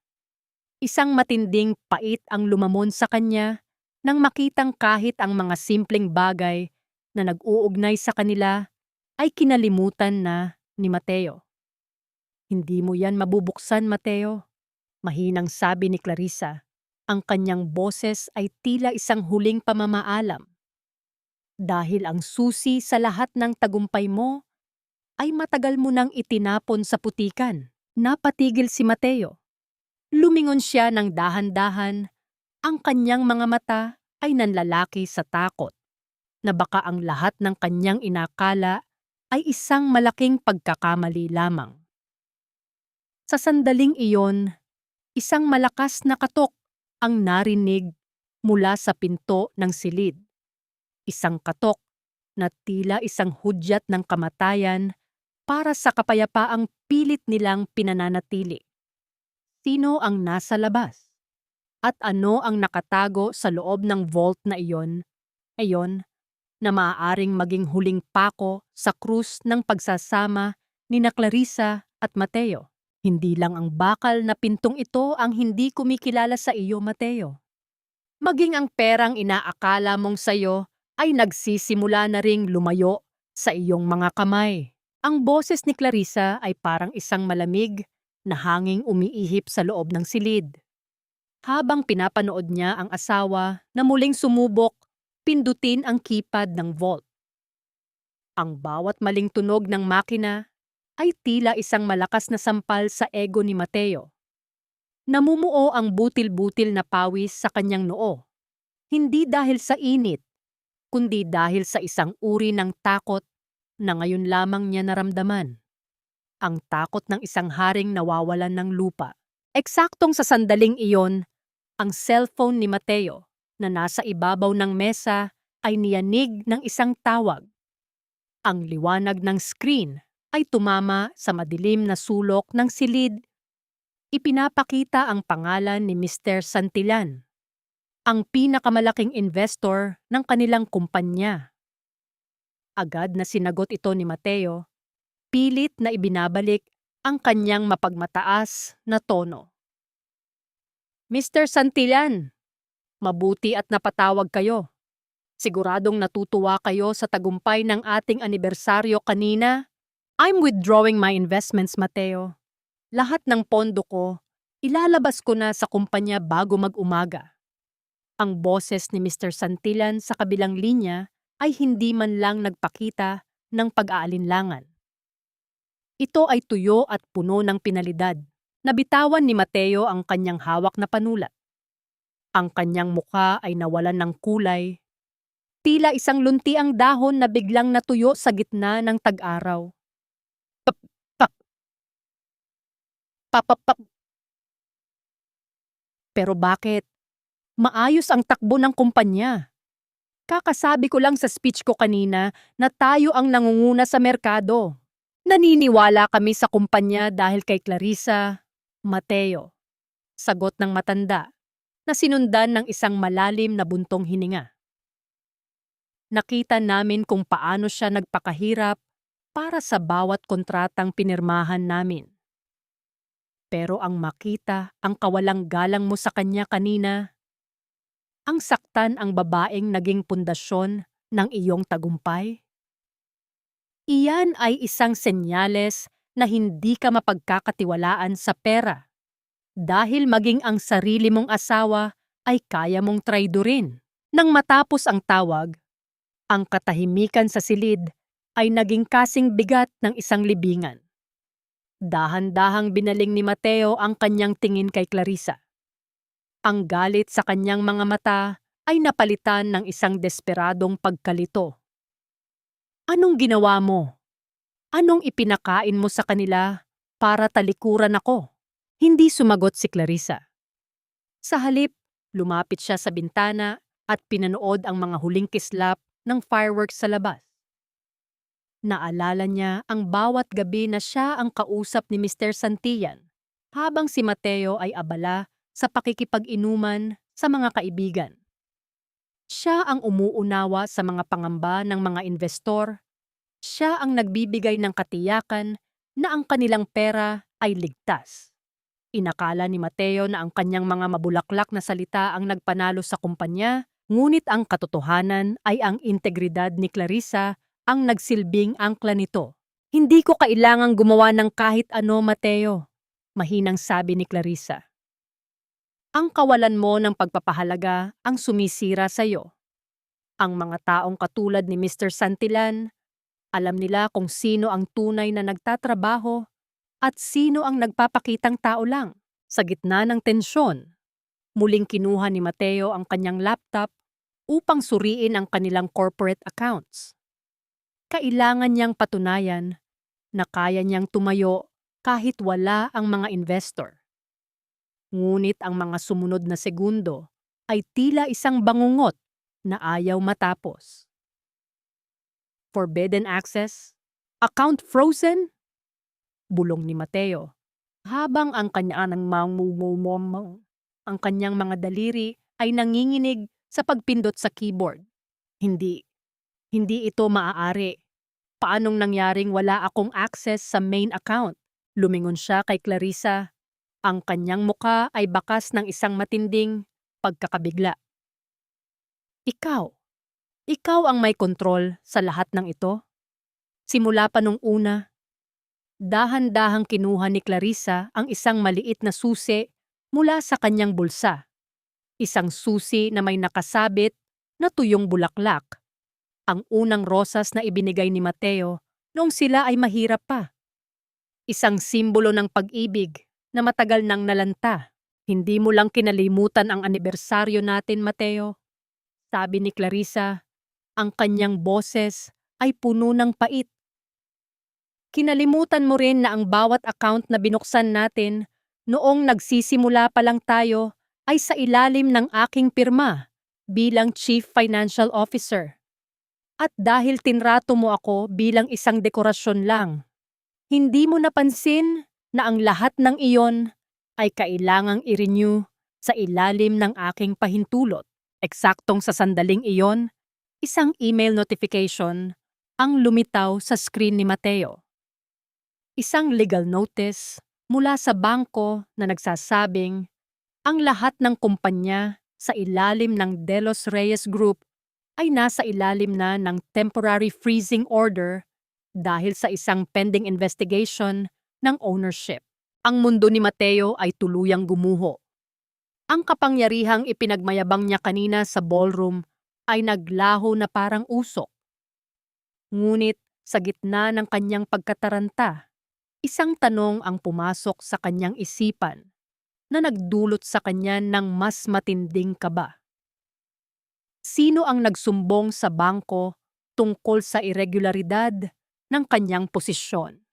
A: Isang matinding pait ang lumamon sa kanya nang makitang kahit ang mga simpleng bagay na nag-uugnay sa kanila ay kinalimutan na ni Mateo. Hindi mo yan mabubuksan, Mateo. Mahinang sabi ni Clarissa. Ang kanyang boses ay tila isang huling pamamaalam. Dahil ang susi sa lahat ng tagumpay mo ay matagal mo nang itinapon sa putikan. Napatigil si Mateo. Lumingon siya ng dahan-dahan. Ang kanyang mga mata ay nanlalaki sa takot na baka ang lahat ng kanyang inakala ay isang malaking pagkakamali lamang. Sa sandaling iyon, isang malakas na katok ang narinig mula sa pinto ng silid. Isang katok na tila isang hudyat ng kamatayan para sa kapayapaang pilit nilang pinananatili. Sino ang nasa labas? At ano ang nakatago sa loob ng vault na iyon? Ayon, na maaaring maging huling pako sa krus ng pagsasama ni na Clarissa at Mateo. Hindi lang ang bakal na pintong ito ang hindi kumikilala sa iyo, Mateo. Maging ang perang inaakala mong sayo ay nagsisimula na ring lumayo sa iyong mga kamay. Ang boses ni Clarissa ay parang isang malamig na hanging umiihip sa loob ng silid. Habang pinapanood niya ang asawa na muling sumubok, pindutin ang keypad ng vault. Ang bawat maling tunog ng makina ay tila isang malakas na sampal sa ego ni Mateo. Namumuo ang butil-butil na pawis sa kanyang noo. Hindi dahil sa init, kundi dahil sa isang uri ng takot na ngayon lamang niya naramdaman. Ang takot ng isang haring nawawalan ng lupa. Eksaktong sa sandaling iyon, ang cellphone ni Mateo na nasa ibabaw ng mesa ay niyanig ng isang tawag. Ang liwanag ng screen ay tumama sa madilim na sulok ng silid. Ipinapakita ang pangalan ni Mr. Santillan, ang pinakamalaking investor ng kanilang kumpanya. Agad na sinagot ito ni Mateo, pilit na ibinabalik ang kanyang mapagmataas na tono. Mr. Santillan, mabuti at napatawag kayo. Siguradong natutuwa kayo sa tagumpay ng ating anibersaryo kanina. I'm withdrawing my investments, Mateo. Lahat ng pondo ko, ilalabas ko na sa kumpanya bago mag-umaga. Ang boses ni Mr. Santillan sa kabilang linya ay hindi man lang nagpakita ng pag-aalinlangan. Ito ay tuyo at puno ng pinalidad. Nabitawan ni Mateo ang kanyang hawak na panulat. Ang kanyang mukha ay nawalan ng kulay. Tila isang luntiang dahon na biglang natuyo sa gitna ng tag-araw. Papapap. Pero bakit? Maayos ang takbo ng kumpanya. Kakasabi ko lang sa speech ko kanina na tayo ang nangunguna sa merkado. Naniniwala kami sa kumpanya dahil kay Clarissa, Mateo. Sagot ng matanda na sinundan ng isang malalim na buntong hininga. Nakita namin kung paano siya nagpakahirap para sa bawat kontratang pinirmahan namin. Pero ang makita ang kawalang galang mo sa kanya kanina, ang saktan ang babaeng naging pundasyon ng iyong tagumpay, iyan ay isang senyales na hindi ka mapagkakatiwalaan sa pera dahil maging ang sarili mong asawa ay kaya mong traidorin. Nang matapos ang tawag, ang katahimikan sa silid ay naging kasing bigat ng isang libingan. Dahan-dahang binaling ni Mateo ang kanyang tingin kay Clarissa. Ang galit sa kanyang mga mata ay napalitan ng isang desperadong pagkalito. Anong ginawa mo? Anong ipinakain mo sa kanila para talikuran ako? Hindi sumagot si Clarissa. Sa halip, lumapit siya sa bintana at pinanood ang mga huling kislap ng fireworks sa labas. Naalala niya ang bawat gabi na siya ang kausap ni Mr. Santillan habang si Mateo ay abala sa pakikipag-inuman sa mga kaibigan. Siya ang umuunawa sa mga pangamba ng mga investor. Siya ang nagbibigay ng katiyakan na ang kanilang pera ay ligtas. Inakala ni Mateo na ang kanyang mga mabulaklak na salita ang nagpanalo sa kumpanya, ngunit ang katotohanan ay ang integridad ni Clarissa ang nagsilbing angkla nito. Hindi ko kailangang gumawa ng kahit ano, Mateo, mahinang sabi ni Clarissa. Ang kawalan mo ng pagpapahalaga ang sumisira sa iyo. Ang mga taong katulad ni Mr. Santillan, alam nila kung sino ang tunay na nagtatrabaho at sino ang nagpapakitang tao lang. Sa gitna ng tensyon, muling kinuha ni Mateo ang kanyang laptop upang suriin ang kanilang corporate accounts. Kailangan niyang patunayan na kaya niyang tumayo kahit wala ang mga investor. Ngunit ang mga sumunod na segundo ay tila isang bangungot na ayaw matapos. Forbidden access? Account frozen? Bulong ni Mateo, habang ang kanyang mga daliri ay nanginginig sa pagpindot sa keyboard. Hindi ito maaari. Paanong nangyaring wala akong access sa main account? Lumingon siya kay Clarissa. Ang kanyang muka ay bakas ng isang matinding pagkakabigla. Ikaw ang may kontrol sa lahat ng ito? Simula pa nung una, dahan-dahang kinuha ni Clarissa ang isang maliit na susi mula sa kanyang bulsa. Isang susi na may nakasabit na tuyong bulaklak. Ang unang rosas na ibinigay ni Mateo noong sila ay mahirap pa. Isang simbolo ng pag-ibig na matagal nang nalanta. Hindi mo lang kinalimutan ang anibersaryo natin, Mateo. Sabi ni Clarissa, ang kanyang boses ay puno ng pait. Kinalimutan mo rin na ang bawat account na binuksan natin noong nagsisimula pa lang tayo ay sa ilalim ng aking pirma bilang Chief Financial Officer. At dahil tinrato mo ako bilang isang dekorasyon lang, hindi mo napansin na ang lahat ng iyon ay kailangang i-renew sa ilalim ng aking pahintulot. Eksaktong sa sandaling iyon, isang email notification ang lumitaw sa screen ni Mateo. Isang legal notice mula sa bangko na nagsasabing ang lahat ng kumpanya sa ilalim ng De Los Reyes Group ay nasa ilalim na ng temporary freezing order dahil sa isang pending investigation ng ownership. Ang mundo ni Mateo ay tuluyang gumuho. Ang kapangyarihang ipinagmayabang niya kanina sa ballroom ay naglaho na parang usok. Ngunit sa gitna ng kanyang pagkataranta, isang tanong ang pumasok sa kanyang isipan na nagdulot sa kanya ng mas matinding kaba. Sino ang nagsumbong sa bangko tungkol sa irregularidad ng kanyang posisyon?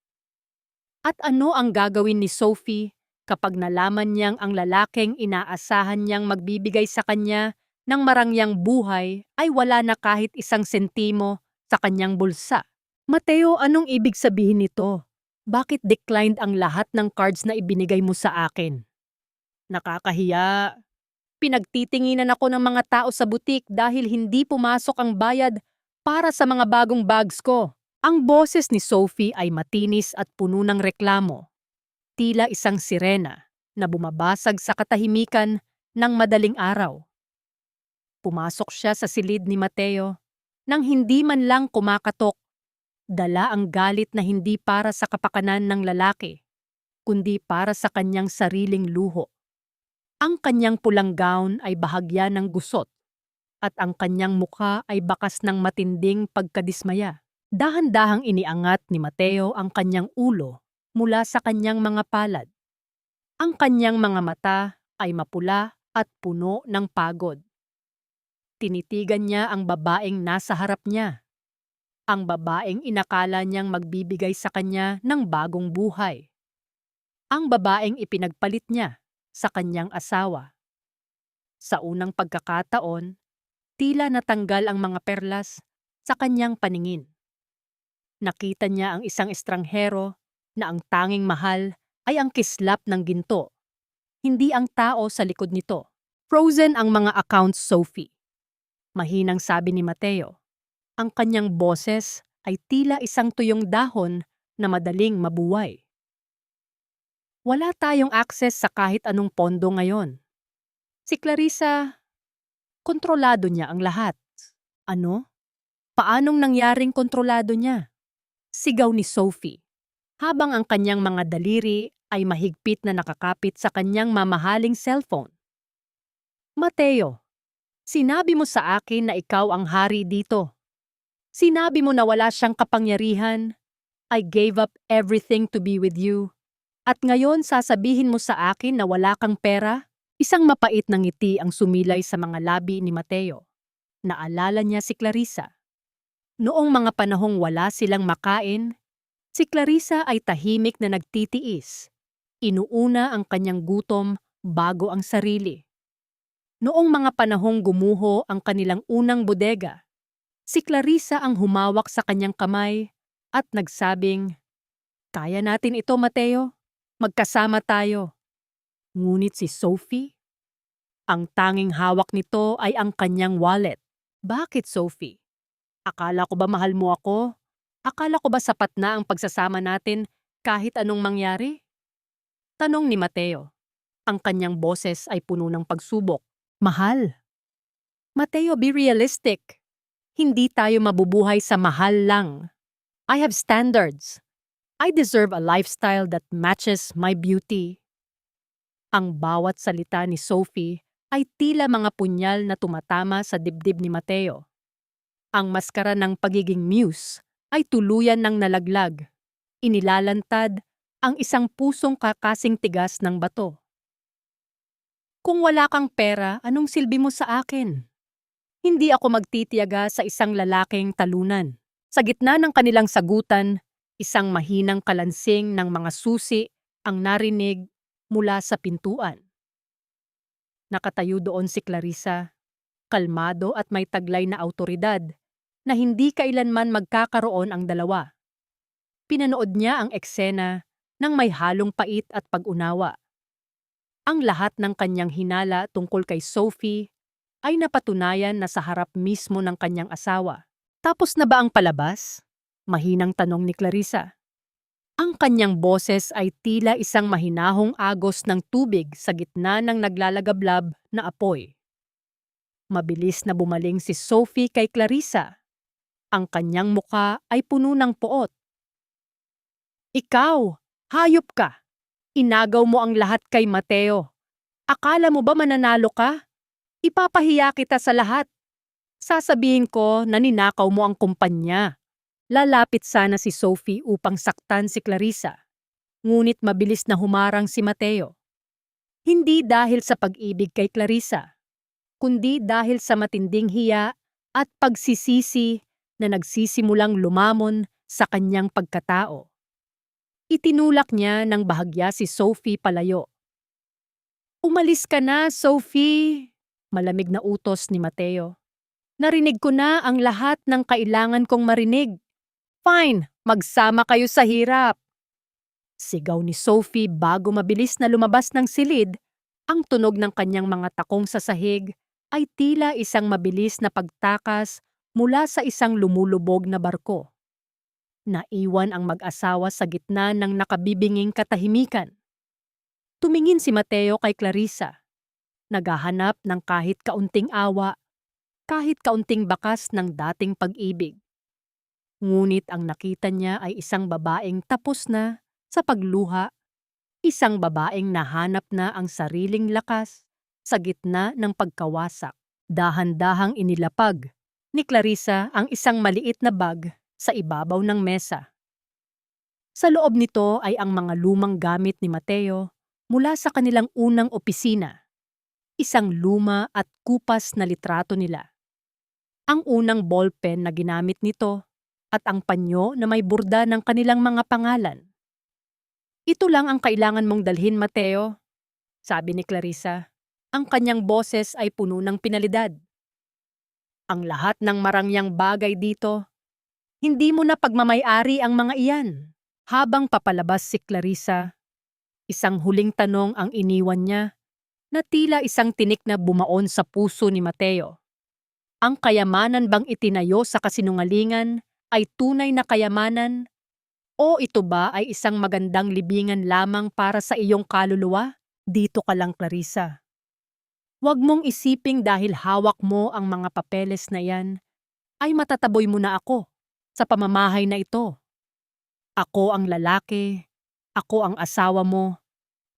A: At ano ang gagawin ni Sophie kapag nalaman niyang ang lalaking inaasahan niyang magbibigay sa kanya ng marangyang buhay ay wala na kahit isang sentimo sa kanyang bulsa. Mateo, anong ibig sabihin nito? Bakit declined ang lahat ng cards na ibinigay mo sa akin? Nakakahiya. Pinagtitinginan ako ng mga tao sa butik dahil hindi pumasok ang bayad para sa mga bagong bags ko. Ang boses ni Sophie ay matinis at puno ng reklamo. Tila isang sirena na bumabasag sa katahimikan ng madaling araw. Pumasok siya sa silid ni Mateo nang hindi man lang kumakatok. Dala ang galit na hindi para sa kapakanan ng lalaki, kundi para sa kanyang sariling luho. Ang kanyang pulang gown ay bahagya ng gusot at ang kanyang mukha ay bakas ng matinding pagkadismaya. Dahan-dahang iniangat ni Mateo ang kanyang ulo mula sa kanyang mga palad. Ang kanyang mga mata ay mapula at puno ng pagod. Tinitigan niya ang babaeng nasa harap niya. Ang babaeng inakala niyang magbibigay sa kanya ng bagong buhay. Ang babaeng ipinagpalit niya sa kanyang asawa. Sa unang pagkakataon, tila natanggal ang mga perlas sa kanyang paningin. Nakita niya ang isang estranghero na ang tanging mahal ay ang kislap ng ginto, hindi ang tao sa likod nito. Frozen ang mga accounts, Sophie. Mahinang sabi ni Mateo. Ang kanyang boses ay tila isang tuyong dahon na madaling mabuway. Wala tayong access sa kahit anong pondo ngayon. Si Clarissa, kontrolado niya ang lahat. Ano? Paanong nangyaring kontrolado niya? Sigaw ni Sophie, habang ang kanyang mga daliri ay mahigpit na nakakapit sa kanyang mamahaling cellphone. Mateo, sinabi mo sa akin na ikaw ang hari dito. Sinabi mo na wala siyang kapangyarihan. I gave up everything to be with you. At ngayon sasabihin mo sa akin na wala kang pera? Isang mapait na ngiti ang sumilay sa mga labi ni Mateo. Naalala niya si Clarissa. Noong mga panahong wala silang makain, si Clarissa ay tahimik na nagtitiis. Inuuna ang kanyang gutom bago ang sarili. Noong mga panahong gumuho ang kanilang unang bodega, si Clarissa ang humawak sa kanyang kamay at nagsabing, "Kaya natin ito, Mateo. Magkasama tayo." Ngunit si Sophie, ang tanging hawak nito ay ang kanyang wallet. Bakit, Sophie? Akala ko ba mahal mo ako? Akala ko ba sapat na ang pagsasama natin kahit anong mangyari? Tanong ni Mateo. Ang kanyang boses ay puno ng pagsubok. Mahal. Mateo, be realistic. Hindi tayo mabubuhay sa mahal lang. I have standards. I deserve a lifestyle that matches my beauty. Ang bawat salita ni Sophie ay tila mga punyal na tumatama sa dibdib ni Mateo. Ang maskara ng pagiging muse ay tuluyan ng nalaglag. Inilalantad ang isang pusong kakasing tigas ng bato. Kung wala kang pera, anong silbi mo sa akin? Hindi ako magtitiyaga sa isang lalaking talunan. Sa gitna ng kanilang sagutan, isang mahinang kalansing ng mga susi ang narinig mula sa pintuan. Nakatayo doon si Clarissa, kalmado at may taglay na awtoridad na hindi kailanman magkakaroon ang dalawa. Pinanood niya ang eksena ng may halong pait at pag-unawa. Ang lahat ng kanyang hinala tungkol kay Sophie ay napatunayan na sa harap mismo ng kanyang asawa. Tapos na ba ang palabas? Mahinang tanong ni Clarissa. Ang kanyang boses ay tila isang mahinahong agos ng tubig sa gitna ng naglalagablab na apoy. Mabilis na bumaling si Sophie kay Clarissa. Ang kanyang muka ay puno ng poot. Ikaw, hayop ka! Inagaw mo ang lahat kay Mateo. Akala mo ba mananalo ka? Ipapahiya kita sa lahat. Sasabihin ko na ninakaw mo ang kumpanya. Lalapit sana si Sophie upang saktan si Clarissa. Ngunit mabilis na humarang si Mateo. Hindi dahil sa pag-ibig kay Clarissa, kundi dahil sa matinding hiya at pagsisisi na nagsisimulang lumamon sa kanyang pagkatao. Itinulak niya ng bahagya si Sophie palayo. Umalis ka na, Sophie! Malamig na utos ni Mateo. Narinig ko na ang lahat ng kailangan kong marinig. Fine, magsama kayo sa hirap. Sigaw ni Sophie bago mabilis na lumabas ng silid, ang tunog ng kanyang mga takong sa sahig ay tila isang mabilis na pagtakas mula sa isang lumulubog na barko. Naiwan ang mag-asawa sa gitna ng nakabibinging katahimikan. Tumingin si Mateo kay Clarissa, naghahanap ng kahit kaunting awa, kahit kaunting bakas ng dating pag-ibig. Ngunit ang nakita niya ay isang babaeng tapos na sa pagluha, isang babaeng nahanap na ang sariling lakas sa gitna ng pagkawasak. Dahan-dahang inilapag ni Clarissa ang isang maliit na bag sa ibabaw ng mesa. Sa loob nito ay ang mga lumang gamit ni Mateo mula sa kanilang unang opisina, isang luma at kupas na litrato nila. Ang unang ballpen na ginamit nito at ang panyo na may burda ng kanilang mga pangalan. Ito lang ang kailangan mong dalhin, Mateo, sabi ni Clarissa. Ang kanyang boses ay puno ng pinalidad. Ang lahat ng marangyang bagay dito, hindi mo na pagmamay-ari ang mga iyan. Habang papalabas si Clarissa, isang huling tanong ang iniwan niya na tila isang tinik na bumaon sa puso ni Mateo. Ang kayamanan bang itinayo sa kasinungalingan ay tunay na kayamanan? O ito ba ay isang magandang libingan lamang para sa iyong kaluluwa? Dito ka lang, Clarissa. Huwag mong isiping dahil hawak mo ang mga papeles na yan, ay matataboy mo na ako sa pamamahay na ito. Ako ang lalaki, ako ang asawa mo,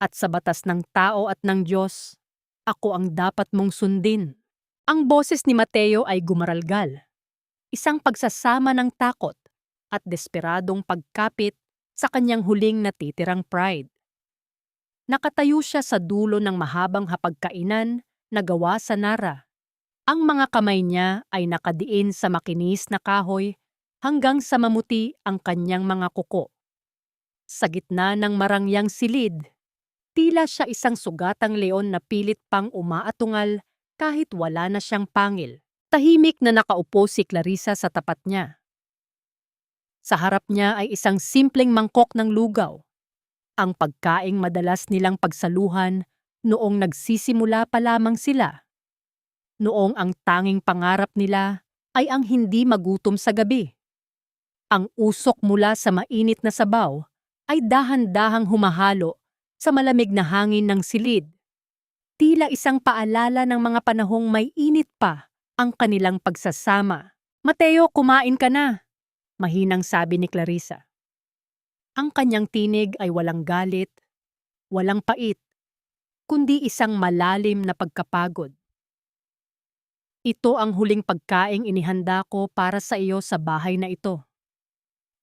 A: at sa batas ng tao at ng Diyos, ako ang dapat mong sundin. Ang boses ni Mateo ay gumaralgal, isang pagsasama ng takot at desperadong pagkapit sa kanyang huling natitirang pride. Nakatayo siya sa dulo ng mahabang hapagkainan na gawa sa nara. Ang mga kamay niya ay nakadiin sa makinis na kahoy hanggang sa mamuti ang kanyang mga kuko. Sa gitna ng marangyang silid, tila siya isang sugatang leon na pilit pang umaatungal kahit wala na siyang pangil. Tahimik na nakaupo si Clarissa sa tapat niya. Sa harap niya ay isang simpleng mangkok ng lugaw, ang pagkaing madalas nilang pagsaluhan noong nagsisimula pa lamang sila. Noong ang tanging pangarap nila ay ang hindi magutom sa gabi. Ang usok mula sa mainit na sabaw ay dahan-dahang humahalo sa malamig na hangin ng silid. Tila isang paalala ng mga panahong may init pa ang kanilang pagsasama. Mateo, kumain ka na, mahinang sabi ni Clarissa. Ang kanyang tinig ay walang galit, walang pait, kundi isang malalim na pagkapagod. Ito ang huling pagkaing inihanda ko para sa iyo sa bahay na ito.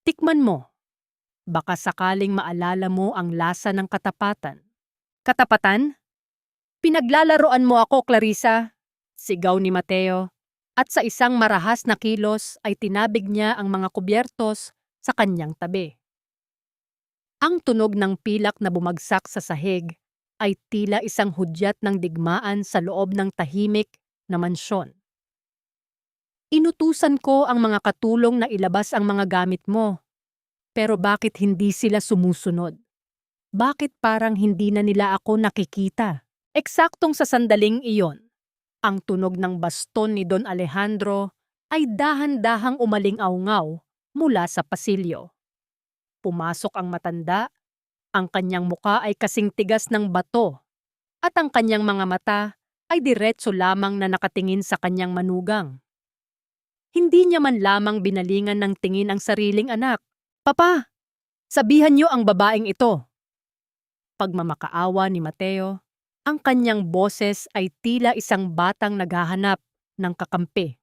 A: Tikman mo. Baka sakaling maalala mo ang lasa ng katapatan. Katapatan? Pinaglalaroan mo ako, Clarissa, sigaw ni Mateo, at sa isang marahas na kilos ay tinabig niya ang mga kubyertos sa kanyang tabi. Ang tunog ng pilak na bumagsak sa sahig ay tila isang hudyat ng digmaan sa loob ng tahimik na mansyon. Inutusan ko ang mga katulong na ilabas ang mga gamit mo, pero bakit hindi sila sumusunod? Bakit parang hindi na nila ako nakikita? Eksaktong sa sandaling iyon, ang tunog ng baston ni Don Alejandro ay dahan-dahang umaling-aungaw mula sa pasilyo. Pumasok ang matanda, ang kanyang muka ay kasing tigas ng bato, at ang kanyang mga mata ay diretso lamang na nakatingin sa kanyang manugang. Hindi niya man lamang binalingan ng tingin ang sariling anak. Papa, sabihan niyo ang babaeng ito. Pagmamakaawa ni Mateo, ang kanyang boses ay tila isang batang naghahanap ng kakampi.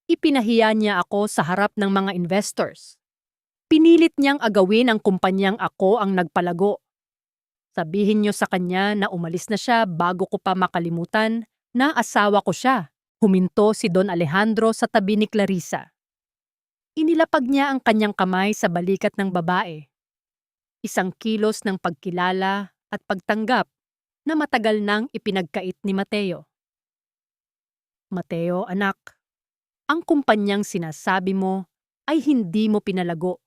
A: Ipinahiya niya ako sa harap ng mga investors. Pinilit niyang agawin ang kumpanyang ako ang nagpalago. Sabihin niyo sa kanya na umalis na siya bago ko pa makalimutan na asawa ko siya. Huminto si Don Alejandro sa tabi ni Clarissa. Inilapag niya ang kanyang kamay sa balikat ng babae. Isang kilos ng pagkilala at pagtanggap na matagal nang ipinagkait ni Mateo. Mateo, anak, ang kumpanyang sinasabi mo ay hindi mo pinalago.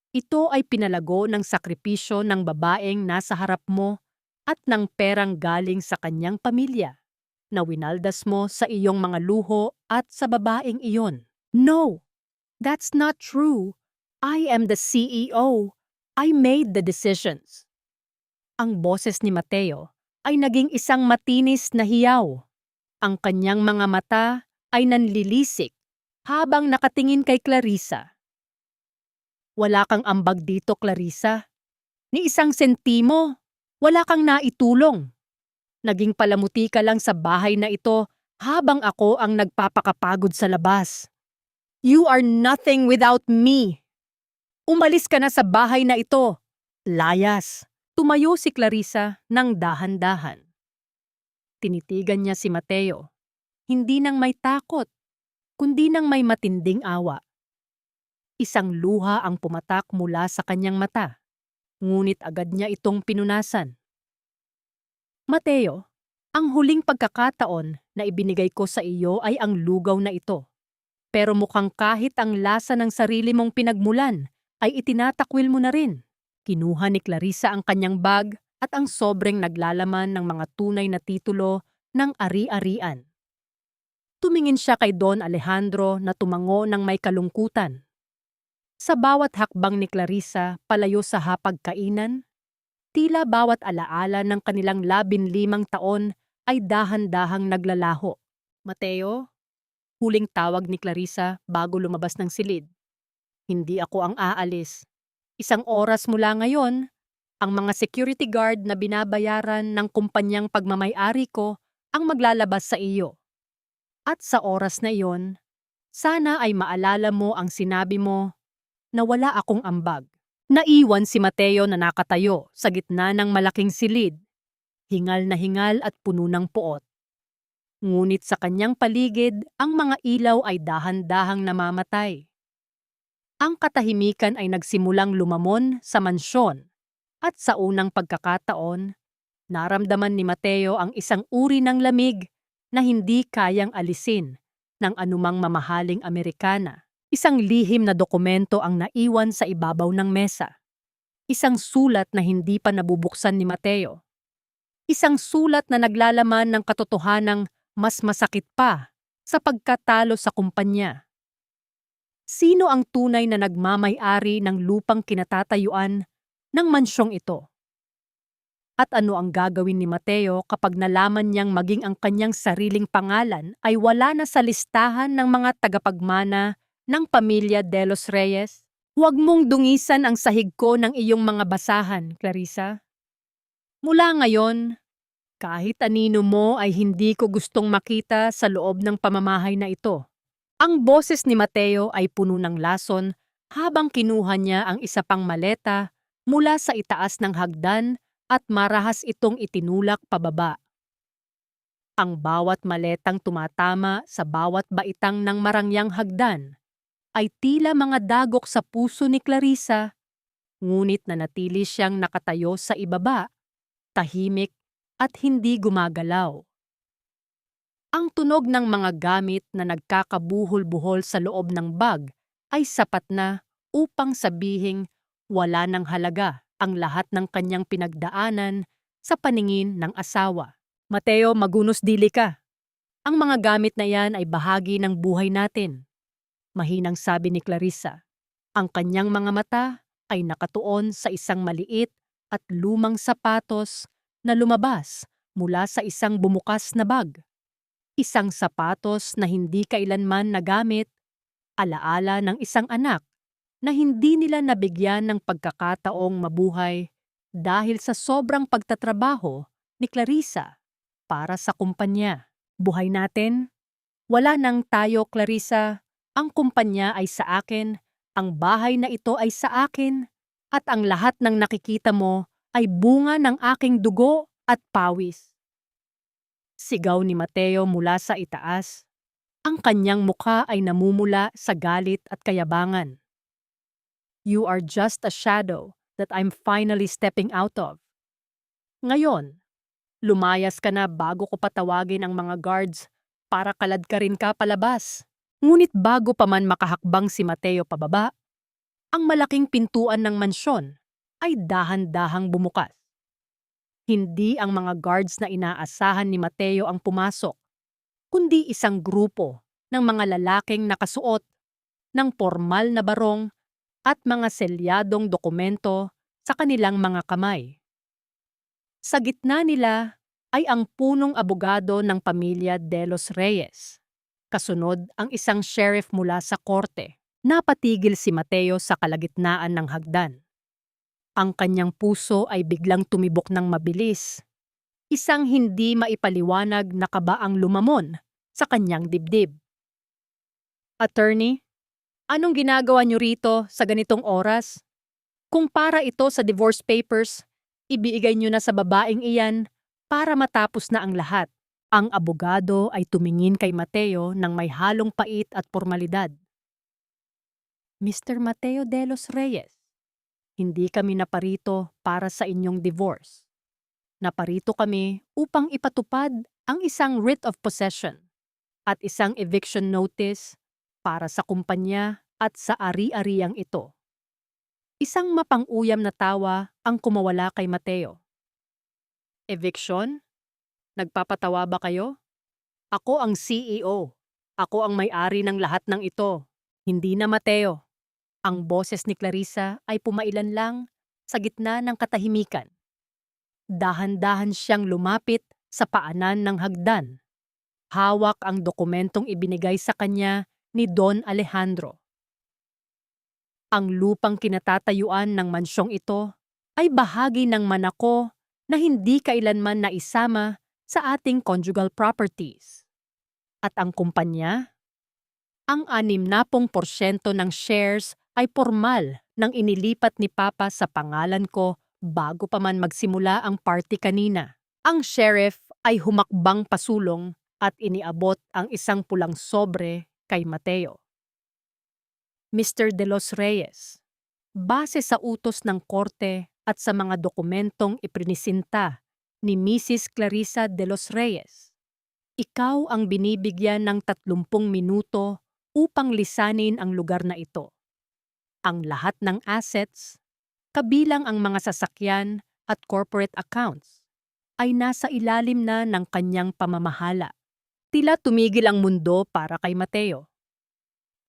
A: Ito ay pinalago ng sakripisyo ng babaeng nasa harap mo at ng perang galing sa kanyang pamilya na winaldas mo sa iyong mga luho at sa babaeng iyon. No, that's not true. I am the CEO. I made the decisions. Ang boses ni Mateo ay naging isang matinis na hiyaw. Ang kanyang mga mata ay nanlilisik habang nakatingin kay Clarissa. Wala kang ambag dito, Clarissa. Ni isang sentimo, wala kang naitulong. Naging palamuti ka lang sa bahay na ito habang ako ang nagpapakapagod sa labas. You are nothing without me. Umalis ka na sa bahay na ito. Layas. Tumayo si Clarissa ng dahan-dahan. Tinitigan niya si Mateo, hindi nang may takot, kundi nang may matinding awa. Isang luha ang pumatak mula sa kanyang mata, ngunit agad niya itong pinunasan. Mateo, ang huling pagkakataon na ibinigay ko sa iyo ay ang lugaw na ito. Pero mukhang kahit ang lasa ng sarili mong pinagmulan ay itinatakwil mo na rin. Kinuha ni Clarissa ang kanyang bag at ang sobreng naglalaman ng mga tunay na titulo ng ari-arian. Tumingin siya kay Don Alejandro na tumango ng may kalungkutan. Sa bawat hakbang ni Clarissa palayo sa hapagkainan, tila bawat alaala ng kanilang 15 taon ay dahan-dahang naglalaho. Mateo, huling tawag ni Clarissa bago lumabas ng silid. Hindi ako ang aalis. Isang oras mula ngayon, ang mga security guard na binabayaran ng kumpanyang pagmamay-ari ko ang maglalabas sa iyo. At sa oras na iyon, sana ay maalala mo ang sinabi mo na wala akong ambag. Naiwan si Mateo na nakatayo sa gitna ng malaking silid, hingal na hingal at puno ng puot. Ngunit sa kanyang paligid, ang mga ilaw ay dahan-dahang namamatay. Ang katahimikan ay nagsimulang lumamon sa mansyon at sa unang pagkakataon, naramdaman ni Mateo ang isang uri ng lamig na hindi kayang alisin ng anumang mamahaling Amerikana. Isang lihim na dokumento ang naiwan sa ibabaw ng mesa. Isang sulat na hindi pa nabubuksan ni Mateo. Isang sulat na naglalaman ng katotohanang mas masakit pa sa pagkatalo sa kumpanya. Sino ang tunay na nagmamay-ari ng lupang kinatatayuan ng mansyong ito? At ano ang gagawin ni Mateo kapag nalaman niyang maging ang kanyang sariling pangalan ay wala na sa listahan ng mga tagapagmana ng pamilya De Los Reyes? Huwag mong dungisan ang sahig ko ng iyong mga basahan, Clarissa. Mula ngayon, kahit anino mo ay hindi ko gustong makita sa loob ng pamamahay na ito. Ang boses ni Mateo ay puno ng lason habang kinuha niya ang isa pang maleta mula sa itaas ng hagdan at marahas itong itinulak pababa. Ang bawat maletang tumatama sa bawat baitang ng marangyang hagdan ay tila mga dagok sa puso ni Clarissa, ngunit nanatili siyang nakatayo sa ibaba, tahimik at hindi gumagalaw. Ang tunog ng mga gamit na nagkakabuhol-buhol sa loob ng bag ay sapat na upang sabihing wala ng halaga ang lahat ng kanyang pinagdaanan sa paningin ng asawa. Mateo, magunos dili ka. Ang mga gamit na yan ay bahagi ng buhay natin. Mahinang sabi ni Clarissa. Ang kanyang mga mata ay nakatuon sa isang maliit at lumang sapatos na lumabas mula sa isang bumukas na bag. Isang sapatos na hindi kailanman nagamit, alaala ng isang anak na hindi nila nabigyan ng pagkakataong mabuhay dahil sa sobrang pagtatrabaho ni Clarissa para sa kumpanya. Buhay natin? Wala nang tayo, Clarissa. Ang kumpanya ay sa akin, ang bahay na ito ay sa akin, at ang lahat ng nakikita mo ay bunga ng aking dugo at pawis. Sigaw ni Mateo mula sa itaas. Ang kanyang mukha ay namumula sa galit at kayabangan. You are just a shadow that I'm finally stepping out of. Ngayon, lumayas ka na bago ko patawagin ang mga guards para kaladkarin ka palabas. Ngunit bago pa man makahakbang si Mateo pababa, ang malaking pintuan ng mansyon ay dahan-dahang bumukas. Hindi ang mga guards na inaasahan ni Mateo ang pumasok, kundi isang grupo ng mga lalaking nakasuot ng pormal na barong at mga selyadong dokumento sa kanilang mga kamay. Sa gitna nila ay ang punong abogado ng pamilya De Los Reyes. Kasunod ang isang sheriff mula sa korte. Napatigil si Mateo sa kalagitnaan ng hagdan. Ang kanyang puso ay biglang tumibok ng mabilis. Isang hindi maipaliwanag na kabaang lumamon sa kanyang dibdib. Attorney, anong ginagawa niyo rito sa ganitong oras? Kung para ito sa divorce papers, ibigay niyo na sa babaeng iyan para matapos na ang lahat. Ang abogado ay tumingin kay Mateo ng may halong pait at pormalidad. Mr. Mateo De Los Reyes, hindi kami naparito para sa inyong divorce. Naparito kami upang ipatupad ang isang writ of possession at isang eviction notice para sa kumpanya at sa ari-ariang ito. Isang mapang-uyam na tawa ang kumawala kay Mateo. Eviction? Nagpapatawa ba kayo? Ako ang CEO. Ako ang may-ari ng lahat ng ito. Hindi na Mateo. Ang boses ni Clarissa ay pumailan lang sa gitna ng katahimikan. Dahan-dahan siyang lumapit sa paanan ng hagdan. Hawak ang dokumentong ibinigay sa kanya ni Don Alejandro. Ang lupang kinatatayuan ng mansyong ito ay bahagi ng manako na hindi kailanman naisama sa ating conjugal properties. At ang kumpanya? Ang 60% ng shares ay formal nang inilipat ni Papa sa pangalan ko bago pa man magsimula ang party kanina. Ang sheriff ay humakbang pasulong at iniabot ang isang pulang sobre kay Mateo. Mr. De Los Reyes, base sa utos ng korte at sa mga dokumentong iprinisinta ni Mrs. Clarissa De Los Reyes, ikaw ang binibigyan ng 30 minuto upang lisanin ang lugar na ito. Ang lahat ng assets, kabilang ang mga sasakyan at corporate accounts, ay nasa ilalim na ng kanyang pamamahala. Tila tumigil ang mundo para kay Mateo.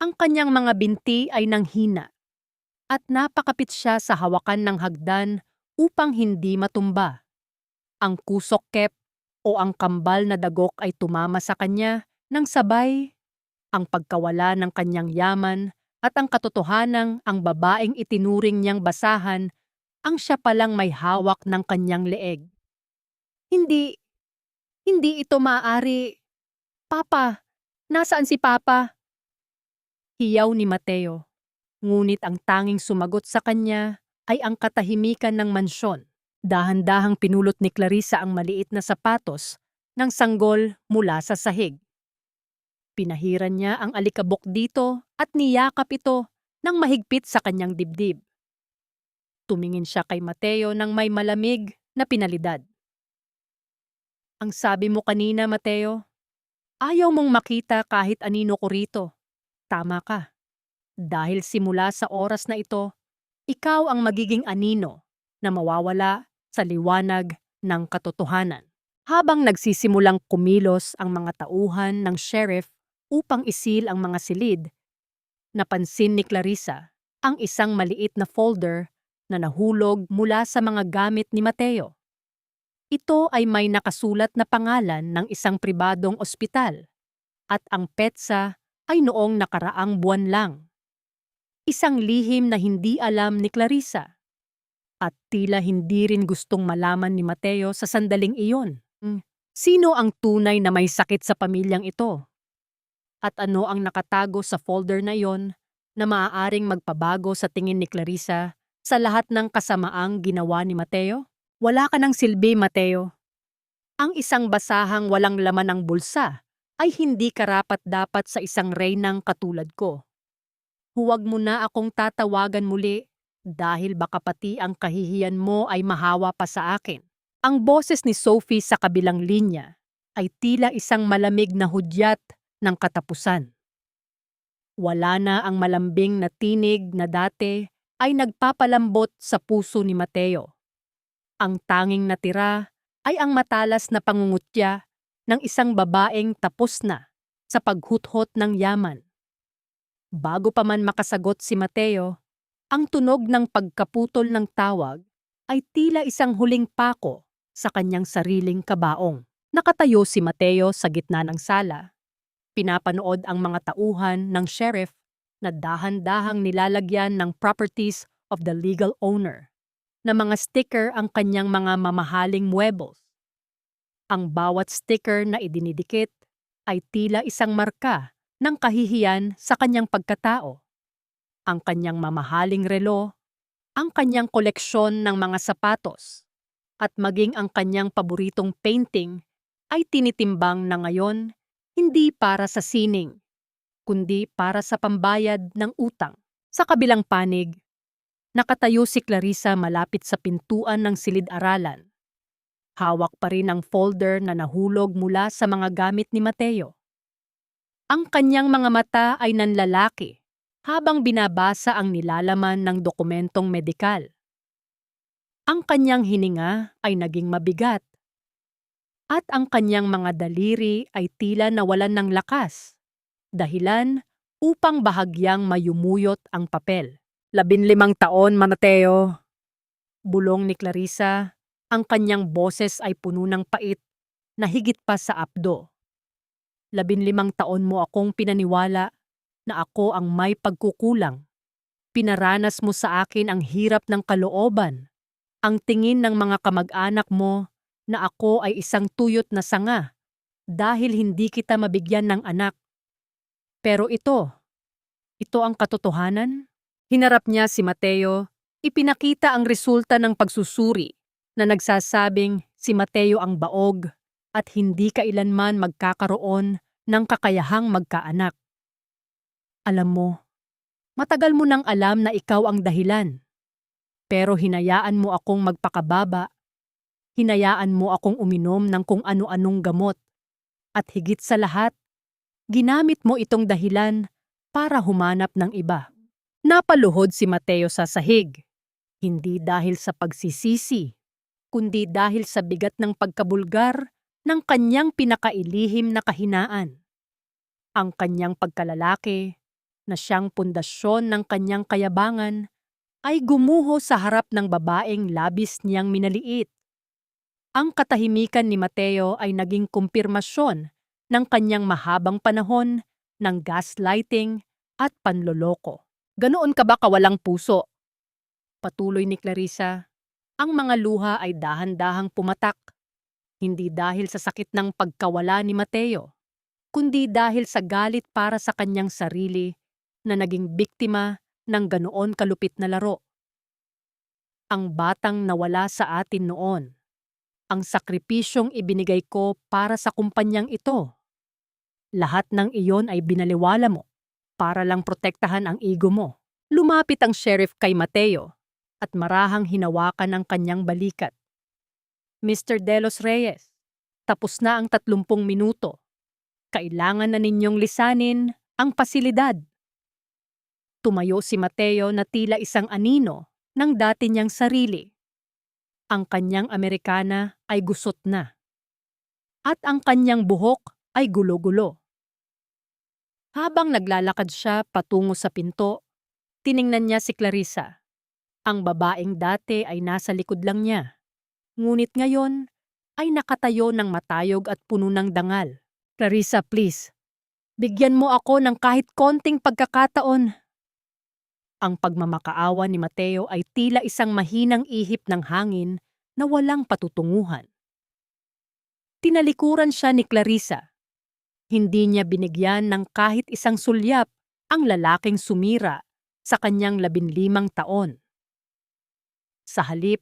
A: Ang kanyang mga binti ay nanghina at napakapit siya sa hawakan ng hagdan upang hindi matumba. Ang kusok kep o ang kambal na dagok ay tumama sa kanya nang sabay ang pagkawala ng kanyang yaman at ang katotohanang ang babaeng itinuring niyang basahan ang siya palang may hawak ng kanyang leeg. Hindi ito maaari. Papa, nasaan si Papa? Hiyaw ni Mateo, ngunit ang tanging sumagot sa kanya ay ang katahimikan ng mansyon. Dahan-dahang pinulot ni Clarissa ang maliit na sapatos ng sanggol mula sa sahig. Pinahiran niya ang alikabok dito at niyakap ito ng mahigpit sa kanyang dibdib. Tumingin siya kay Mateo ng may malamig na pinalidad. Ang sabi mo kanina, Mateo, ayaw mong makita kahit anino ko rito. Tama ka. Dahil simula sa oras na ito, ikaw ang magiging anino na mawawala sa liwanag ng katotohanan. Habang nagsisimulang kumilos ang mga tauhan ng sheriff upang isil ang mga silid, napansin ni Clarissa ang isang maliit na folder na nahulog mula sa mga gamit ni Mateo. Ito ay may nakasulat na pangalan ng isang pribadong ospital at ang petsa ay noong nakaraang buwan lang. Isang lihim na hindi alam ni Clarissa. At tila hindi rin gustong malaman ni Mateo sa sandaling iyon. Sino ang tunay na may sakit sa pamilyang ito? At ano ang nakatago sa folder na iyon na maaaring magpabago sa tingin ni Clarissa sa lahat ng kasamaang ginawa ni Mateo? Wala ka ng silbi, Mateo. Ang isang basahang walang laman ng bulsa ay hindi karapat-dapat sa isang reynang katulad ko. Huwag mo na akong tatawagan muli dahil baka pati ang kahihiyan mo ay mahawa pa sa akin. Ang boses ni Sophie sa kabilang linya ay tila isang malamig na hudyat ng katapusan. Wala na ang malambing na tinig na dati ay nagpapalambot sa puso ni Mateo. Ang tanging natira ay ang matalas na pangungutya ng isang babaeng tapos na sa paghuthot ng yaman. Bago pa man makasagot si Mateo, ang tunog ng pagkaputol ng tawag ay tila isang huling pako sa kanyang sariling kabaong. Nakatayo si Mateo sa gitna ng sala. Pinapanood ang mga tauhan ng sheriff na dahan-dahang nilalagyan ng properties of the legal owner na mga sticker ang kanyang mga mamahaling muebles. Ang bawat sticker na idinidikit ay tila isang marka ng kahihiyan sa kanyang pagkatao. Ang kanyang mamahaling relo, ang kanyang koleksyon ng mga sapatos, at maging ang kanyang paboritong painting ay tinitimbang na ngayon hindi para sa sining, kundi para sa pambayad ng utang. Sa kabilang panig, nakatayo si Clarissa malapit sa pintuan ng silid-aralan. Hawak pa rin ang folder na nahulog mula sa mga gamit ni Mateo. Ang kanyang mga mata ay nanlalaki habang binabasa ang nilalaman ng dokumentong medikal. Ang kanyang hininga ay naging mabigat at ang kanyang mga daliri ay tila nawalan ng lakas, dahilan upang bahagyang mayumuyot ang papel. 15 taon, Mateo. Bulong ni Clarissa, ang kanyang boses ay puno ng pait na higit pa sa apdo. 15 taon mo akong pinaniwala na ako ang may pagkukulang. Pinaranas mo sa akin ang hirap ng kalooban, ang tingin ng mga kamag-anak mo na ako ay isang tuyot na sanga dahil hindi kita mabigyan ng anak. Pero ito ang katotohanan. Hinarap niya si Mateo, ipinakita ang resulta ng pagsusuri na nagsasabing si Mateo ang baog at hindi kailanman magkakaroon ng kakayahang magkaanak. Alam mo, matagal mo nang alam na ikaw ang dahilan. Pero hinayaan mo akong magpakababa. Hinayaan mo akong uminom ng kung ano-anong gamot. At higit sa lahat, ginamit mo itong dahilan para humanap ng iba. Napaluhod si Mateo sa sahig. Hindi dahil sa pagsisisi, kundi dahil sa bigat ng pagkabulgar ng kanyang pinakailihim na kahinaan. Ang kanyang pagkalalaki, na siyang pundasyon ng kanyang kayabangan, ay gumuho sa harap ng babaeng labis niyang minaliit. Ang katahimikan ni Mateo ay naging kumpirmasyon ng kanyang mahabang panahon ng gaslighting at panloloko. Ganoon ka ba kawalang puso? Patuloy ni Clarissa, ang mga luha ay dahan-dahang pumatak, hindi dahil sa sakit ng pagkawala ni Mateo, kundi dahil sa galit para sa kanyang sarili na naging biktima ng ganoon kalupit na laro. Ang batang nawala sa atin noon, ang sakripisyong ibinigay ko para sa kumpanyang ito. Lahat ng iyon ay binaliwala mo para lang protektahan ang ego mo. Lumapit ang sheriff kay Mateo at marahang hinawakan ang kanyang balikat. Mr. De Los Reyes, tapos na ang 30 minuto. Kailangan na ninyong lisanin ang pasilidad. Tumayo si Mateo na tila isang anino ng dati niyang sarili. Ang kanyang Amerikana ay gusot na. At ang kanyang buhok ay gulo-gulo. Habang naglalakad siya patungo sa pinto, tiningnan niya si Clarissa. Ang babaeng dati ay nasa likod lang niya. Ngunit ngayon ay nakatayo ng matayog at puno ng dangal. Clarissa, please. Bigyan mo ako ng kahit konting pagkakataon. Ang pagmamakaawa ni Mateo ay tila isang mahinang ihip ng hangin na walang patutunguhan. Tinalikuran siya ni Clarissa. Hindi niya binigyan ng kahit isang sulyap ang lalaking sumira sa kanyang 15 taon. Sa halip,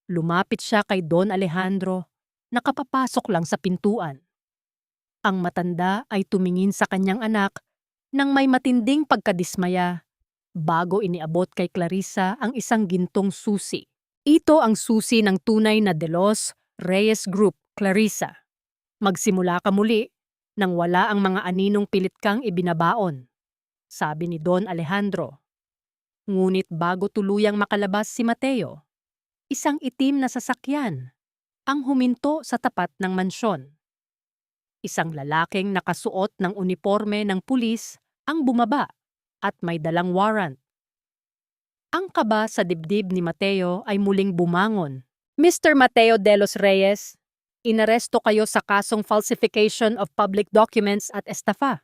A: lumapit siya kay Don Alejandro na kapapasok lang sa pintuan. Ang matanda ay tumingin sa kanyang anak nang may matinding pagkadismaya bago iniabot kay Clarissa ang isang gintong susi. Ito ang susi ng tunay na De Los Reyes Group, Clarissa. Magsimula ka muli nang wala ang mga aninong pilit kang ibinabaon, sabi ni Don Alejandro. Ngunit bago tuluyang makalabas si Mateo, isang itim na sasakyan ang huminto sa tapat ng mansyon. Isang lalaking nakasuot ng uniforme ng pulis ang bumaba at may dalang warrant. Ang kaba sa dibdib ni Mateo ay muling bumangon. Mr. Mateo de los Reyes, inaresto kayo sa kasong falsification of public documents at estafa.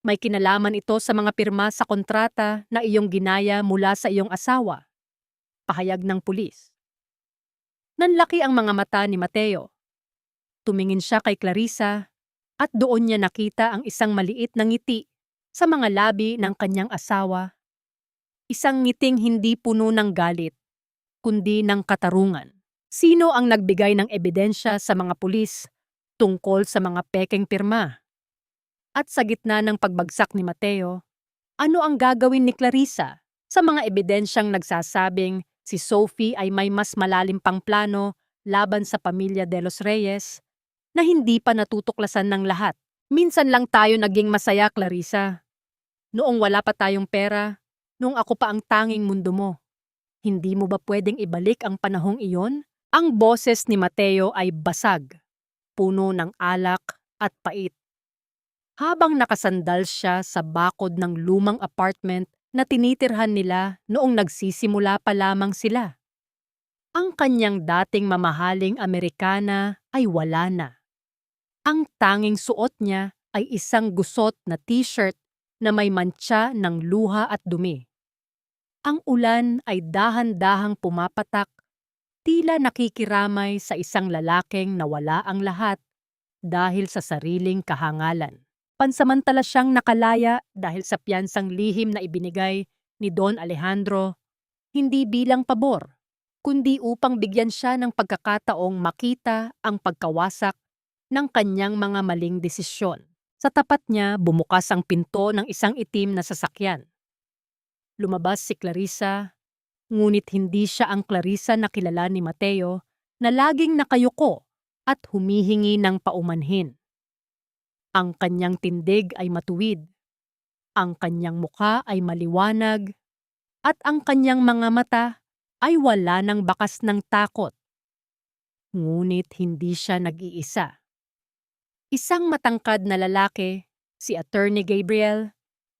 A: May kinalaman ito sa mga pirma sa kontrata na iyong ginaya mula sa iyong asawa. Pahayag ng pulis. Nanlaki ang mga mata ni Mateo. Tumingin siya kay Clarissa at doon niya nakita ang isang maliit na ngiti sa mga labi ng kanyang asawa. Isang ngiting hindi puno ng galit, kundi ng katarungan. Sino ang nagbigay ng ebidensya sa mga pulis tungkol sa mga pekeng pirma? At sa gitna ng pagbagsak ni Mateo, ano ang gagawin ni Clarissa sa mga ebidensyang nagsasabing si Sophie ay may mas malalim pang plano laban sa pamilya de los Reyes na hindi pa natutuklasan ng lahat? Minsan lang tayo naging masaya, Clarissa. Noong wala pa tayong pera, noong ako pa ang tanging mundo mo. Hindi mo ba pwedeng ibalik ang panahong iyon? Ang boses ni Mateo ay basag, puno ng alak at pait. Habang nakasandal siya sa bakod ng lumang apartment na tinitirhan nila noong nagsisimula pa lamang sila. Ang kanyang dating mamahaling Amerikana ay wala na. Ang tanging suot niya ay isang gusot na t-shirt na may mantsa ng luha at dumi. Ang ulan ay dahan-dahang pumapatak, tila nakikiramay sa isang lalaking nawala ang lahat dahil sa sariling kahangalan. Pansamantala siyang nakalaya dahil sa piyansang lihim na ibinigay ni Don Alejandro, hindi bilang pabor, kundi upang bigyan siya ng pagkakataong makita ang pagkawasak ng kanyang mga maling desisyon. Sa tapat niya, bumukas ang pinto ng isang itim na sasakyan. Lumabas si Clarissa, ngunit hindi siya ang Clarissa na kilala ni Mateo na laging nakayuko at humihingi ng paumanhin. Ang kanyang tindig ay matuwid, ang kanyang mukha ay maliwanag, at ang kanyang mga mata ay wala ng bakas ng takot. Ngunit hindi siya nag-iisa. Isang matangkad na lalaki, si Attorney Gabriel,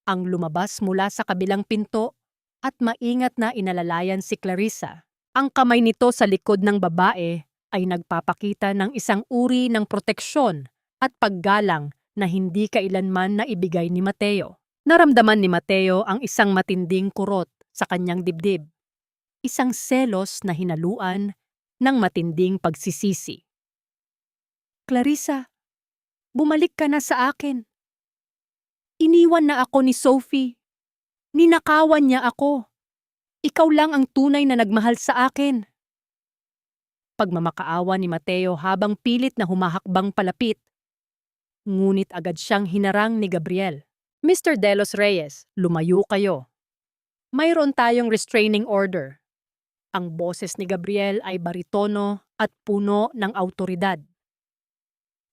A: ang lumabas mula sa kabilang pinto at maingat na inalalayan si Clarissa. Ang kamay nito sa likod ng babae ay nagpapakita ng isang uri ng proteksyon at paggalang na hindi kailanman naibigay ni Mateo. Naramdaman ni Mateo ang isang matinding kurot sa kanyang dibdib. Isang selos na hinaluan ng matinding pagsisisi. Clarissa, bumalik ka na sa akin. Iniwan na ako ni Sophie. Ninakawan niya ako. Ikaw lang ang tunay na nagmahal sa akin. Pagmamakaawa ni Mateo habang pilit na humahakbang palapit. Ngunit agad siyang hinarang ni Gabriel. Mr. De Los Reyes, lumayo kayo. Mayroon tayong restraining order. Ang boses ni Gabriel ay baritono at puno ng awtoridad.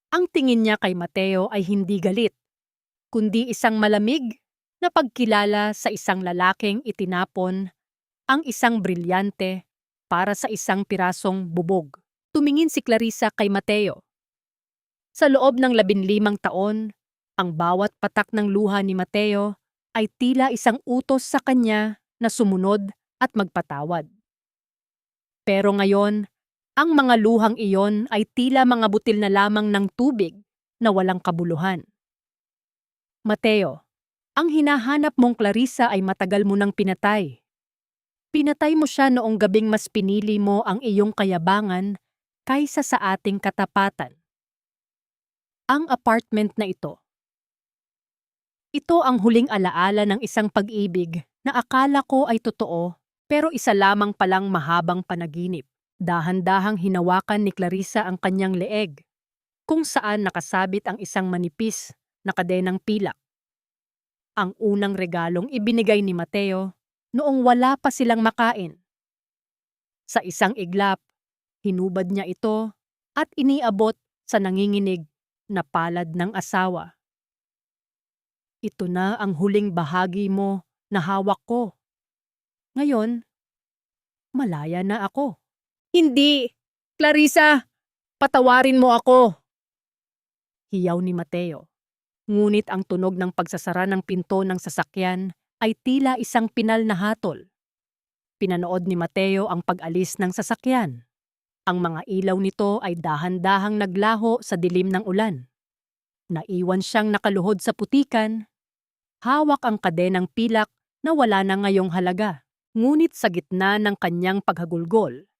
A: Ang tingin niya kay Mateo ay hindi galit, kundi isang malamig na pagkilala sa isang lalaking itinapon ang isang brilyante para sa isang pirasong bubog. Tumingin si Clarissa kay Mateo. Sa loob ng 15 taon, ang bawat patak ng luha ni Mateo ay tila isang utos sa kanya na sumunod at magpatawad. Pero ngayon, ang mga luhang iyon ay tila mga butil na lamang ng tubig na walang kabuluhan. Mateo, ang hinahanap mong Clarissa ay matagal mo nang pinatay. Pinatay mo siya noong gabing mas pinili mo ang iyong kayabangan kaysa sa ating katapatan. Ang apartment na ito. Ito ang huling alaala ng isang pag-ibig na akala ko ay totoo pero isa lamang palang mahabang panaginip. Dahan-dahang hinawakan ni Clarissa ang kanyang leeg, kung saan nakasabit ang isang manipis na kadenang pilak. Ang unang regalong ibinigay ni Mateo noong wala pa silang makain. Sa isang iglap, hinubad niya ito at iniabot sa nanginginig na palad ng asawa. Ito na ang huling bahagi mo na hawak ko. Ngayon, malaya na ako. Hindi! Clarissa! Patawarin mo ako! Hiyaw ni Mateo. Ngunit ang tunog ng pagsasara ng pinto ng sasakyan ay tila isang pinal na hatol. Pinanood ni Mateo ang pag-alis ng sasakyan. Ang mga ilaw nito ay dahan-dahang naglaho sa dilim ng ulan. Naiwan siyang nakaluhod sa putikan. Hawak ang kadenang pilak na wala na ngayong halaga. Ngunit sa gitna ng kanyang paghagulgol,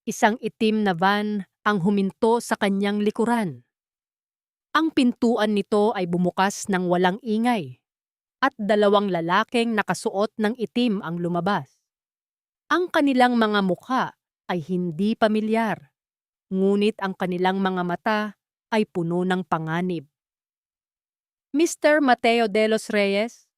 A: isang itim na van ang huminto sa kanyang likuran. Ang pintuan nito ay bumukas ng walang ingay at dalawang lalaking nakasuot ng itim ang lumabas. Ang kanilang mga mukha ay hindi pamilyar, ngunit ang kanilang mga mata ay puno ng panganib. Mr. Mateo de los Reyes,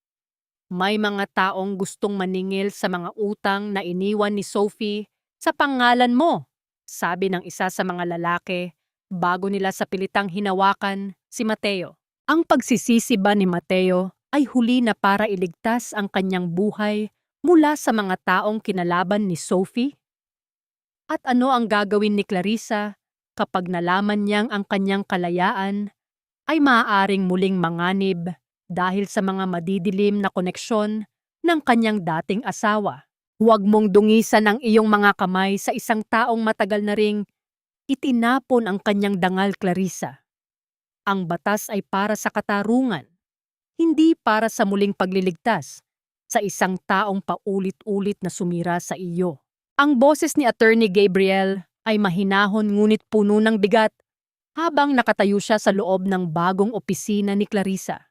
A: may mga taong gustong maningil sa mga utang na iniwan ni Sophie sa pangalan mo, sabi ng isa sa mga lalaki bago nila sa pilitang hinawakan si Mateo. Ang pagsisisi ba ni Mateo ay huli na para iligtas ang kanyang buhay mula sa mga taong kinalaban ni Sophie? At ano ang gagawin ni Clarissa kapag nalaman niyang ang kanyang kalayaan ay maaaring muling manganib dahil sa mga madidilim na koneksyon ng kanyang dating asawa? Huwag mong dungisan ang iyong mga kamay sa isang taong matagal na ring itinapon ang kanyang dangal, Clarissa. Ang batas ay para sa katarungan, hindi para sa muling pagliligtas sa isang taong paulit-ulit na sumira sa iyo. Ang boses ni Attorney Gabriel ay mahinahon ngunit puno ng bigat habang nakatayo siya sa loob ng bagong opisina ni Clarissa.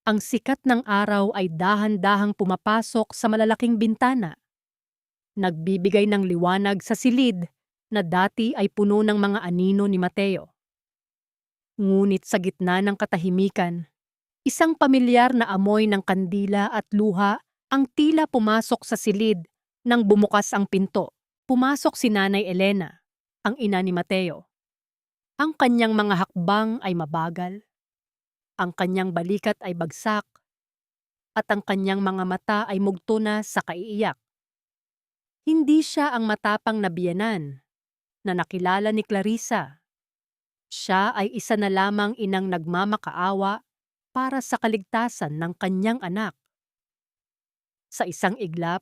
A: Ang sikat ng araw ay dahan-dahang pumapasok sa malalaking bintana. Nagbibigay ng liwanag sa silid na dati ay puno ng mga anino ni Mateo. Ngunit sa gitna ng katahimikan, isang pamilyar na amoy ng kandila at luha ang tila pumasok sa silid nang bumukas ang pinto. Pumasok si Nanay Elena, ang ina ni Mateo. Ang kanyang mga hakbang ay mabagal. Ang kanyang balikat ay bagsak at ang kanyang mga mata ay mugto na sa kaiiyak. Hindi siya ang matapang na biyenan na nakilala ni Clarissa. Siya ay isa na lamang inang nagmamakaawa para sa kaligtasan ng kanyang anak. Sa isang iglap,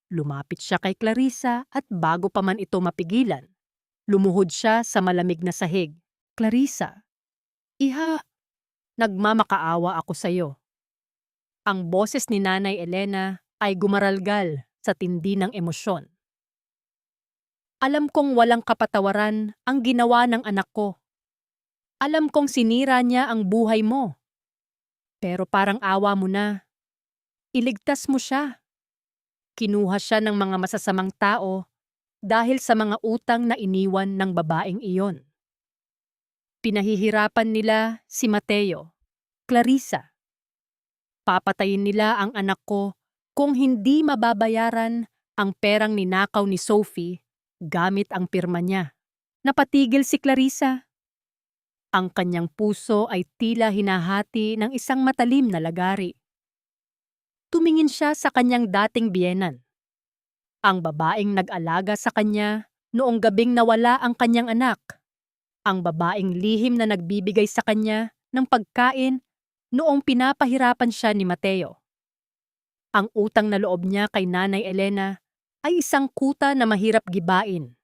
A: lumapit siya kay Clarissa at bago pa man ito mapigilan, lumuhod siya sa malamig na sahig. Clarissa, iha, nagmamakaawa ako sa iyo. Ang boses ni Nanay Elena ay gumaralgal sa tindi ng emosyon. Alam kong walang kapatawaran ang ginawa ng anak ko. Alam kong sinira niya ang buhay mo. Pero parang awa mo na. Iligtas mo siya. Kinuha siya ng mga masasamang tao dahil sa mga utang na iniwan ng babaeng iyon. Pinahihirapan nila si Mateo, Clarissa. Papatayin nila ang anak ko kung hindi mababayaran ang perang ninakaw ni Sophie gamit ang pirma niya. Napatigil si Clarissa. Ang kanyang puso ay tila hinahati ng isang matalim na lagari. Tumingin siya sa kanyang dating biyenan. Ang babaeng nag-alaga sa kanya noong gabing nawala ang kanyang anak. Ang babaeng lihim na nagbibigay sa kanya ng pagkain noong pinapahirapan siya ni Mateo. Ang utang na loob niya kay Nanay Elena ay isang kuta na mahirap gibain.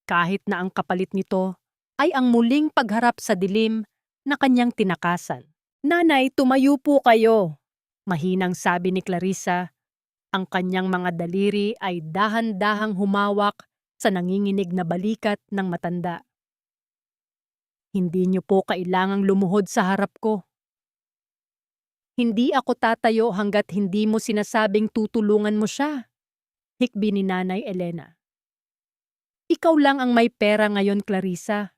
A: Kahit na ang kapalit nito ay ang muling pagharap sa dilim na kanyang tinakasan. Nanay, tumayo po kayo, mahinang sabi ni Clarissa. Ang kanyang mga daliri ay dahan-dahang humawak sa nanginginig na balikat ng matanda. Hindi niyo po kailangang lumuhod sa harap ko. Hindi ako tatayo hanggat hindi mo sinasabing tutulungan mo siya, hikbi ni Nanay Elena. Ikaw lang ang may pera ngayon, Clarissa.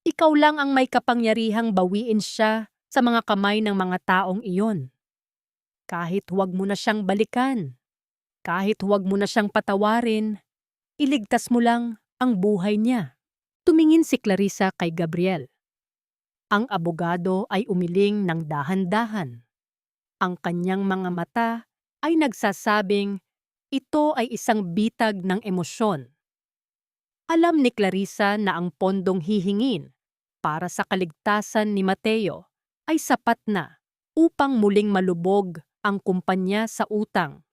A: Ikaw lang ang may kapangyarihang bawiin siya sa mga kamay ng mga taong iyon. Kahit huwag mo na siyang balikan, kahit huwag mo na siyang patawarin, iligtas mo lang ang buhay niya. Tumingin si Clarissa kay Gabriel. Ang abogado ay umiling ng dahan-dahan. Ang kanyang mga mata ay nagsasabing ito ay isang bitag ng emosyon. Alam ni Clarissa na ang pondong hihingin para sa kaligtasan ni Mateo ay sapat na upang muling malubog ang kumpanya sa utang.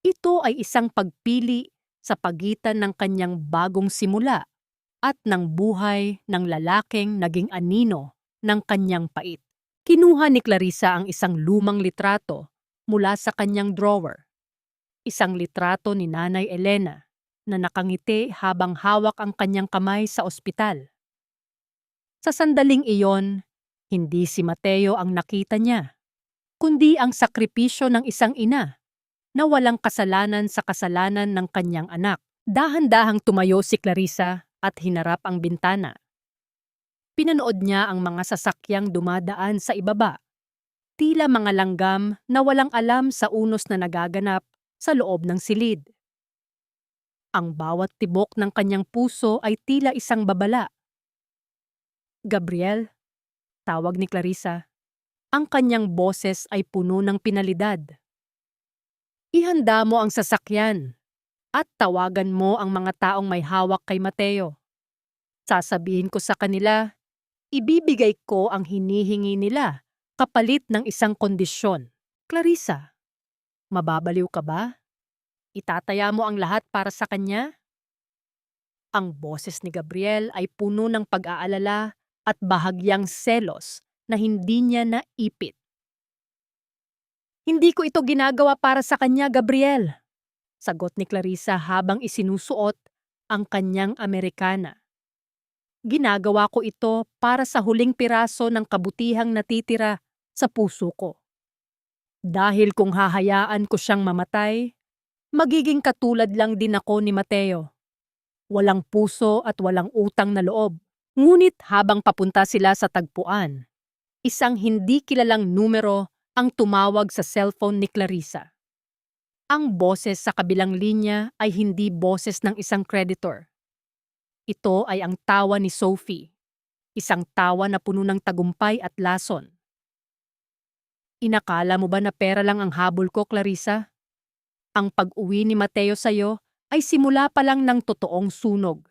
A: Ito ay isang pagpili sa pagitan ng kanyang bagong simula at ng buhay ng lalaking naging anino ng kanyang pait. Kinuha ni Clarissa ang isang lumang litrato mula sa kanyang drawer. Isang litrato ni Nanay Elena na nakangiti habang hawak ang kanyang kamay sa ospital. Sa sandaling iyon, hindi si Mateo ang nakita niya, kundi ang sakripisyo ng isang ina na walang kasalanan sa kasalanan ng kanyang anak. Dahan-dahang tumayo si Clarissa at hinarap ang bintana. Pinanood niya ang mga sasakyang dumadaan sa ibaba, tila mga langgam na walang alam sa unos na nagaganap sa loob ng silid. Ang bawat tibok ng kanyang puso ay tila isang babala. Gabriel, tawag ni Clarissa. Ang kanyang boses ay puno ng pinalidad. Ihanda mo ang sasakyan at tawagan mo ang mga taong may hawak kay Mateo. Sasabihin ko sa kanila, ibibigay ko ang hinihingi nila kapalit ng isang kondisyon. Clarissa, mababaliw ka ba? Itataya mo ang lahat para sa kanya? Ang boses ni Gabriel ay puno ng pag-aalala at bahagyang selos na hindi niya naipit. Hindi ko ito ginagawa para sa kanya, Gabriel, sagot ni Clarissa habang isinusuot ang kanyang Amerikana. Ginagawa ko ito para sa huling piraso ng kabutihang natitira sa puso ko. Dahil kung hahayaan ko siyang mamatay, magiging katulad lang din ako ni Mateo. Walang puso at walang utang na loob. Ngunit habang papunta sila sa tagpuan, isang hindi kilalang numero ang tumawag sa cellphone ni Clarissa. Ang boses sa kabilang linya ay hindi boses ng isang creditor. Ito ay ang tawa ni Sophie, isang tawa na puno ng tagumpay at lason. Inakala mo ba na pera lang ang habol ko, Clarissa? Ang pag-uwi ni Mateo sa'yo ay simula pa lang ng totoong sunog.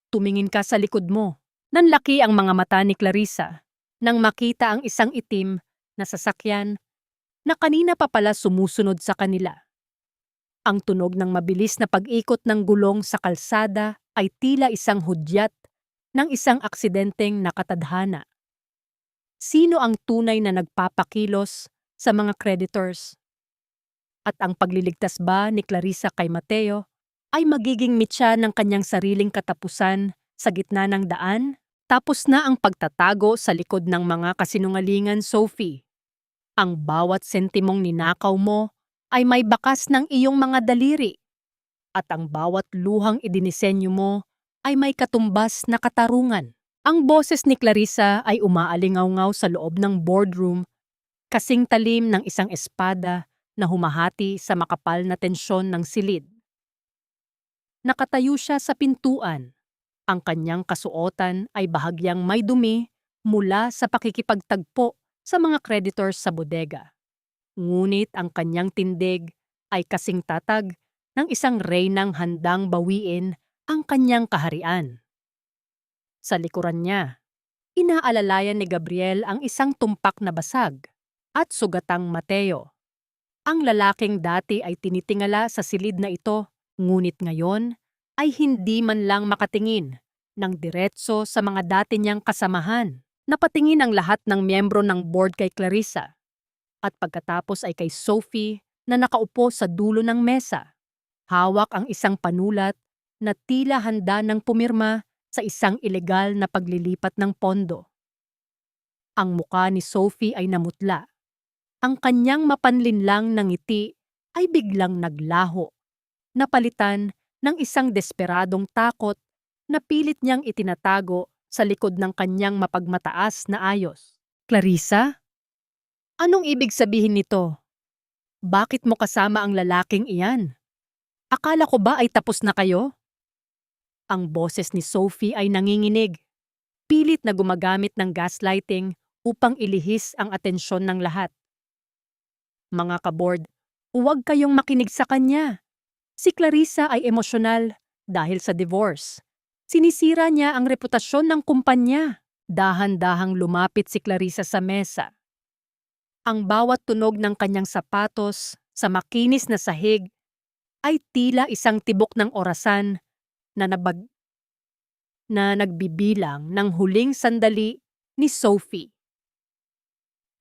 A: Tumingin ka sa likod mo. Nanlaki ang mga mata ni Clarissa nang makita ang isang itim na sasakyan na kanina pa pala sumusunod sa kanila. Ang tunog ng mabilis na pag-ikot ng gulong sa kalsada ay tila isang hudyat ng isang aksidenteng nakatadhana. Sino ang tunay na nagpapakilos sa mga creditors? At ang pagliligtas ba ni Clarissa kay Mateo ay magiging mitya ng kanyang sariling katapusan sa gitna ng daan? Tapos na ang pagtatago sa likod ng mga kasinungalingan, Sophie. Ang bawat sentimong ninakaw mo ay may bakas ng iyong mga daliri. At ang bawat luhang idinisenyo mo ay may katumbas na katarungan. Ang boses ni Clarissa ay umaalingaw-ngaw sa loob ng boardroom, kasing talim ng isang espada na humahati sa makapal na tensyon ng silid. Nakatayo siya sa pintuan. Ang kanyang kasuotan ay bahagyang may dumi mula sa pakikipagtagpo sa mga creditors sa bodega. Ngunit ang kanyang tindig ay kasing tatag ng isang reynang handang bawiin ang kanyang kaharian. Sa likuran niya, inaalalayan ni Gabriel ang isang tumpak na basag at sugatang Mateo. Ang lalaking dati ay tinitingala sa silid na ito, ngunit ngayon ay hindi man lang makatingin ng diretso sa mga dati niyang kasamahan. Napatingin ang lahat ng miyembro ng board kay Clarissa at pagkatapos ay kay Sophie na nakaupo sa dulo ng mesa. Hawak ang isang panulat na tila handa ng pumirma sa isang ilegal na paglilipat ng pondo. Ang muka ni Sophie ay namutla. Ang kanyang mapanlinlang na ngiti ay biglang naglaho, napalitan ng isang desperadong takot na pilit niyang itinatago sa likod ng kanyang mapagmataas na ayos. Clarissa? Anong ibig sabihin nito? Bakit mo kasama ang lalaking iyan? Akala ko ba ay tapos na kayo? Ang boses ni Sophie ay nanginginig. pilit na gumagamit ng gaslighting upang ilihis ang atensyon ng lahat. Mga kaboard, huwag kayong makinig sa kanya. Si Clarissa ay emosyonal dahil sa divorce. Sinisira niya ang reputasyon ng kumpanya. Dahan-dahang lumapit si Clarissa sa mesa. Ang bawat tunog ng kanyang sapatos sa makinis na sahig ay tila isang tibok ng orasan na nagbibilang ng huling sandali ni Sophie.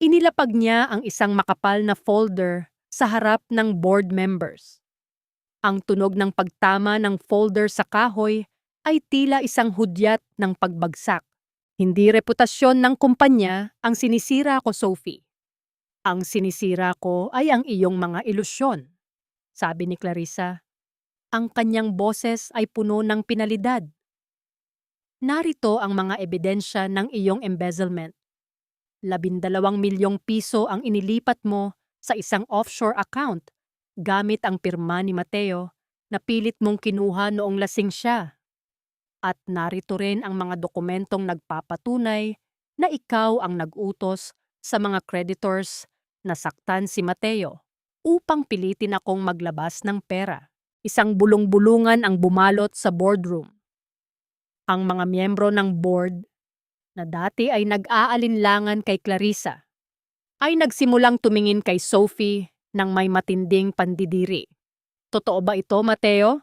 A: Inilapag niya ang isang makapal na folder sa harap ng board members. Ang tunog ng pagtama ng folder sa kahoy ay tila isang hudyat ng pagbagsak. Hindi reputasyon ng kumpanya ang sinisira ko, Sophie. Ang sinisira ko ay ang iyong mga ilusyon, sabi ni Clarissa. Ang kanyang boses ay puno ng pinalidad. Narito ang mga ebidensya ng iyong embezzlement. 12 milyong piso ang inilipat mo sa isang offshore account gamit ang pirma ni Mateo na pilit mong kinuha noong lasing siya. At narito rin ang mga dokumentong nagpapatunay na ikaw ang nag-utos sa mga creditors na saktan si Mateo upang pilitin akong maglabas ng pera. Isang bulong-bulungan ang bumalot sa boardroom. Ang mga miyembro ng board na dati ay nag-aalinlangan kay Clarissa ay nagsimulang tumingin kay Sophie ng may matinding pandidiri. Totoo ba ito, Mateo?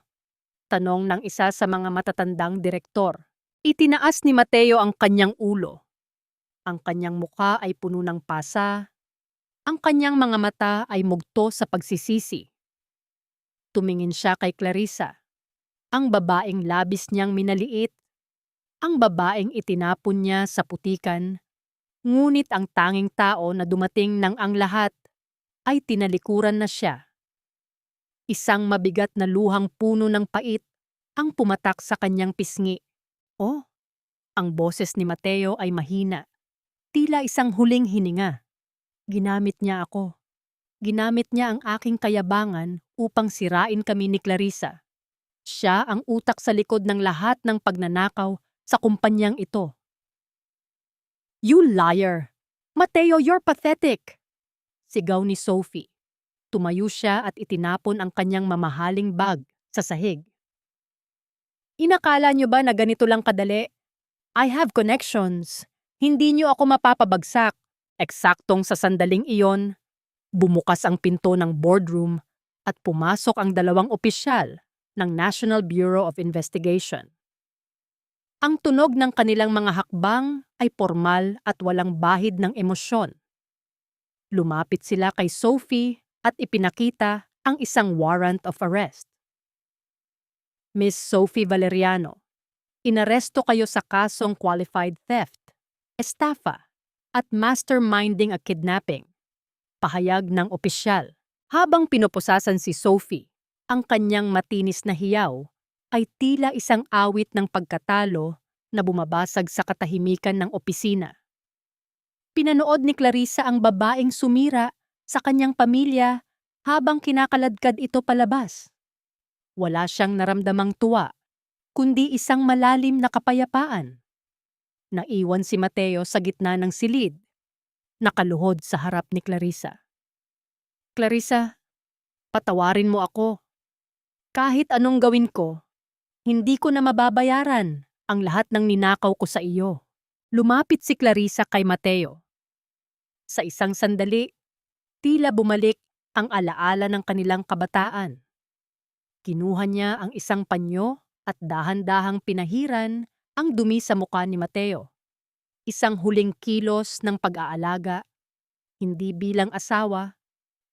A: Tanong ng isa sa mga matatandang direktor. Itinaas ni Mateo ang kanyang ulo. Ang kanyang muka ay puno ng pasa. Ang kanyang mga mata ay mugto sa pagsisisi. Tumingin siya kay Clarissa. Ang babaeng labis niyang minaliit. Ang babaeng itinapon niya sa putikan. Ngunit ang tanging tao na dumating nang ang lahat ay tinalikuran na siya. Isang mabigat na luhang puno ng pait ang pumatak sa kanyang pisngi. Oh, ang boses ni Mateo ay mahina. Tila isang huling hininga. Ginamit niya ako. Ginamit niya ang aking kayabangan upang sirain kami ni Clarissa. Siya ang utak sa likod ng lahat ng pagnanakaw sa kumpanyang ito. You liar! Mateo, you're pathetic! Sigaw ni Sophie. Tumayo siya at itinapon ang kanyang mamahaling bag sa sahig. Inakala niyo ba na ganito lang kadali? I have connections. Hindi niyo ako mapapabagsak. Eksaktong sa sandaling iyon, bumukas ang pinto ng boardroom at pumasok ang 2 opisyal ng National Bureau of Investigation. Ang tunog ng kanilang mga hakbang ay formal at walang bahid ng emosyon. Lumapit sila kay Sophie at ipinakita ang isang warrant of arrest. Miss Sophie Valeriano, inaresto kayo sa kasong qualified theft, estafa, at masterminding a kidnapping. Pahayag ng opisyal. Habang pinupusasan si Sophie, ang kanyang matinis na hiyaw ay tila isang awit ng pagkatalo na bumabasag sa katahimikan ng opisina. Pinanood ni Clarissa ang babaeng sumira sa kanyang pamilya habang kinakaladkad ito palabas. Wala siyang naramdamang tuwa, kundi isang malalim na kapayapaan. Naiwan si Mateo sa gitna ng silid, nakaluhod sa harap ni Clarissa. Clarissa, patawarin mo ako. Kahit anong gawin ko, hindi ko na mababayaran ang lahat ng ninakaw ko sa iyo. Lumapit si Clarissa kay Mateo. Sa isang sandali, tila bumalik ang alaala ng kanilang kabataan. Kinuha niya ang isang panyo at dahan-dahang pinahiran ang dumi sa mukha ni Mateo. Isang huling kilos ng pag-aalaga, hindi bilang asawa,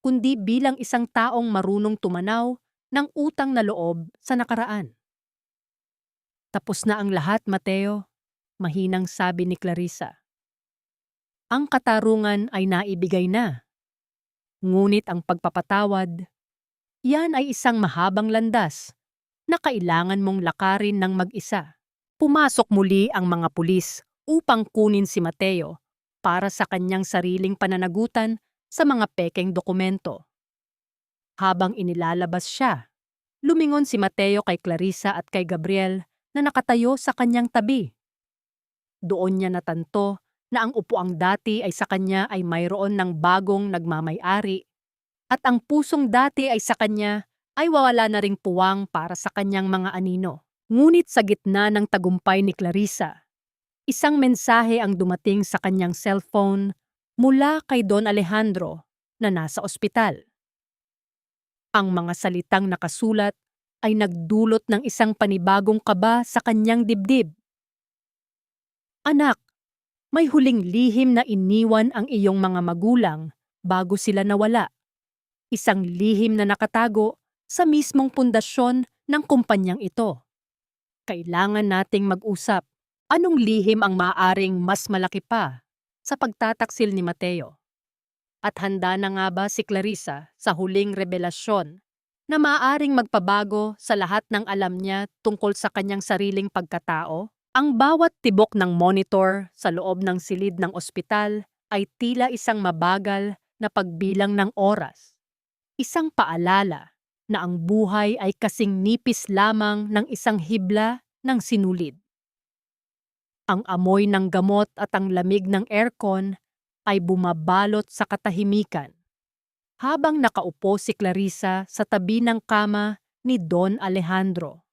A: kundi bilang isang taong marunong tumanaw ng utang na loob sa nakaraan. Tapos na ang lahat, Mateo, mahinang sabi ni Clarissa. Ang katarungan ay naibigay na. Ngunit ang pagpapatawad, yan ay isang mahabang landas na kailangan mong lakarin ng mag-isa. Pumasok muli ang mga pulis upang kunin si Mateo para sa kanyang sariling pananagutan sa mga pekeng dokumento. Habang inilalabas siya, lumingon si Mateo kay Clarissa at kay Gabriel na nakatayo sa kanyang tabi. Doon niya natanto na ang upuang dati ay sa kanya ay mayroon ng bagong nagmamay-ari at ang pusong dati ay sa kanya ay wala na ring puwang para sa kanyang mga anino. Ngunit sa gitna ng tagumpay ni Clarissa, isang mensahe ang dumating sa kanyang cellphone mula kay Don Alejandro na nasa ospital. Ang mga salitang nakasulat ay nagdulot ng isang panibagong kaba sa kanyang dibdib. Anak, may huling lihim na iniwan ang iyong mga magulang bago sila nawala. Isang lihim na nakatago sa mismong pundasyon ng kumpanyang ito. Kailangan nating mag-usap. Anong lihim ang maaring mas malaki pa sa pagtataksil ni Mateo? At handa na nga ba si Clarissa sa huling revelasyon na maaaring magpabago sa lahat ng alam niya tungkol sa kanyang sariling pagkatao? Ang bawat tibok ng monitor sa loob ng silid ng ospital ay tila isang mabagal na pagbilang ng oras. Isang paalala na ang buhay ay kasing nipis lamang ng isang hibla ng sinulid. Ang amoy ng gamot at ang lamig ng aircon ay bumabalot sa katahimikan habang nakaupo si Clarissa sa tabi ng kama ni Don Alejandro.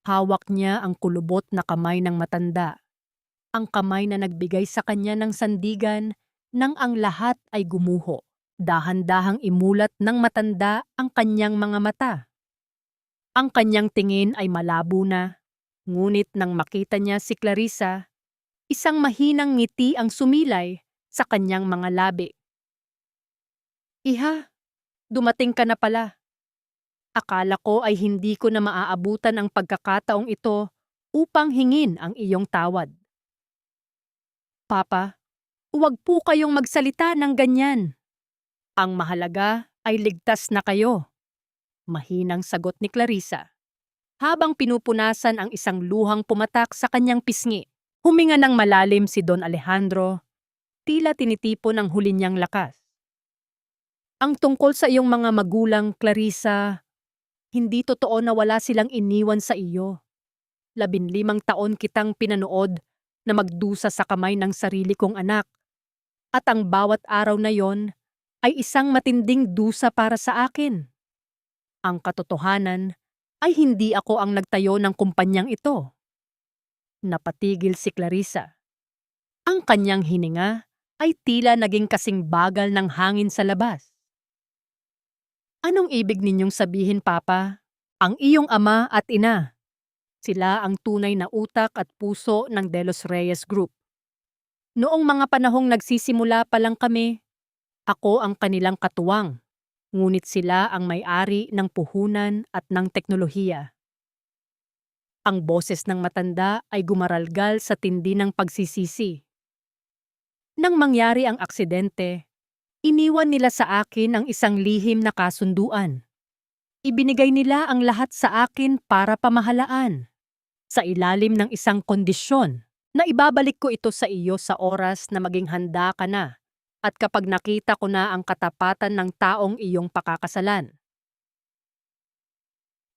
A: Hawak niya ang kulubot na kamay ng matanda, ang kamay na nagbigay sa kanya ng sandigan nang ang lahat ay gumuho. Dahan-dahang imulat ng matanda ang kanyang mga mata. Ang kanyang tingin ay malabo na, ngunit nang makita niya si Clarissa, isang mahinang ngiti ang sumilay sa kanyang mga labi. Iha, dumating ka na pala. Akala ko ay hindi ko na maaabutan ang pagkakataong ito upang hingin ang iyong tawad. Papa, huwag po kayong magsalita ng ganyan. Ang mahalaga ay ligtas na kayo. Mahinang sagot ni Clarissa. Habang pinupunasan ang isang luhang pumatak sa kanyang pisngi, huminga ng malalim si Don Alejandro, tila tinitipon ang huli niyang lakas. Ang tungkol sa iyong mga magulang, Clarissa, hindi totoo na wala silang iniwan sa iyo. 15 taon kitang pinanood na magdusa sa kamay ng sarili kong anak. At ang bawat araw na yon ay isang matinding dusa para sa akin. Ang katotohanan ay hindi ako ang nagtayo ng kumpanyang ito. Napatigil si Clarissa. Ang kanyang hininga ay tila naging kasing bagal ng hangin sa labas. Anong ibig ninyong sabihin, Papa? Ang iyong ama at ina. Sila ang tunay na utak at puso ng De Los Reyes Group. Noong mga panahong nagsisimula pa lang kami, ako ang kanilang katuwang, ngunit sila ang may-ari ng puhunan at ng teknolohiya. Ang boses ng matanda ay gumaralgal sa tindi ng pagsisisi. Nang mangyari ang aksidente, iniwan nila sa akin ang isang lihim na kasunduan. Ibinigay nila ang lahat sa akin para pamahalaan, sa ilalim ng isang kondisyon na ibabalik ko ito sa iyo sa oras na maging handa ka na. At kapag nakita ko na ang katapatan ng taong iyong pakakasalan.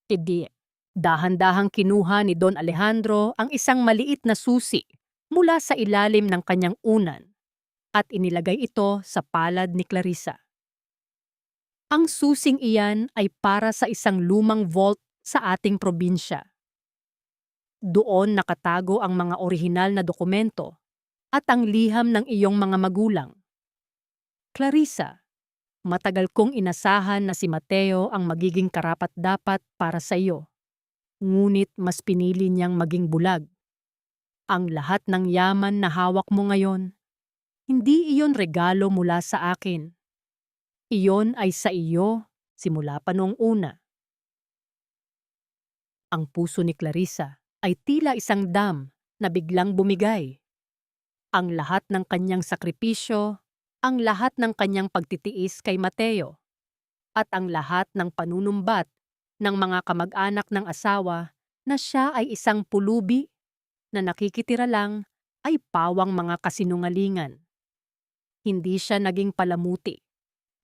A: Hindi. Dahan-dahang kinuha ni Don Alejandro ang isang maliit na susi mula sa ilalim ng kanyang unan at inilagay ito sa palad ni Clarissa. Ang susing iyan ay para sa isang lumang vault sa ating probinsya. Doon nakatago ang mga orihinal na dokumento at ang liham ng iyong mga magulang. Clarissa, matagal kong inasahan na si Mateo ang magiging karapat-dapat para sa iyo. Ngunit mas pinili niyang maging bulag. Ang lahat ng yaman na hawak mo ngayon, hindi iyon regalo mula sa akin. Iyon ay sa iyo simula pa noong una. Ang puso ni Clarissa ay tila isang dam na biglang bumigay. Ang lahat ng kanyang sakripisyo, ang lahat ng kanyang pagtitiis kay Mateo, at ang lahat ng panunumbat ng mga kamag-anak ng asawa na siya ay isang pulubi na nakikitira lang ay pawang mga kasinungalingan. Hindi siya naging palamuti.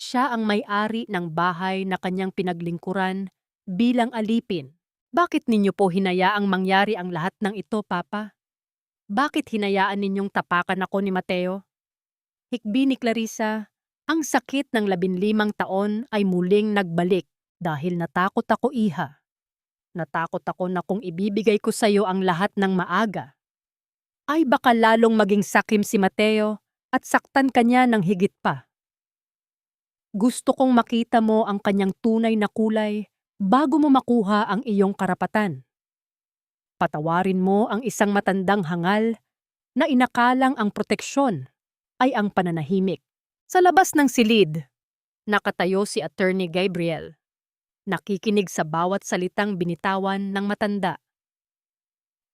A: Siya ang may-ari ng bahay na kanyang pinaglingkuran bilang alipin. Bakit ninyo po hinayaang mangyari ang lahat ng ito, Papa? Bakit hinayaan ninyong tapakan ako ni Mateo? Hikbi ni Clarissa, ang sakit ng 15 taon ay muling nagbalik dahil natakot ako, iha. Natakot ako na kung ibibigay ko sa iyo ang lahat ng maaga, ay baka lalong maging sakim si Mateo at saktan kanya ng higit pa. Gusto kong makita mo ang kanyang tunay na kulay bago mo makuha ang iyong karapatan. Patawarin mo ang isang matandang hangal na inakalang ang proteksyon ay ang pananahimik. Sa labas ng silid, nakatayo si Attorney Gabriel, nakikinig sa bawat salitang binitawan ng matanda.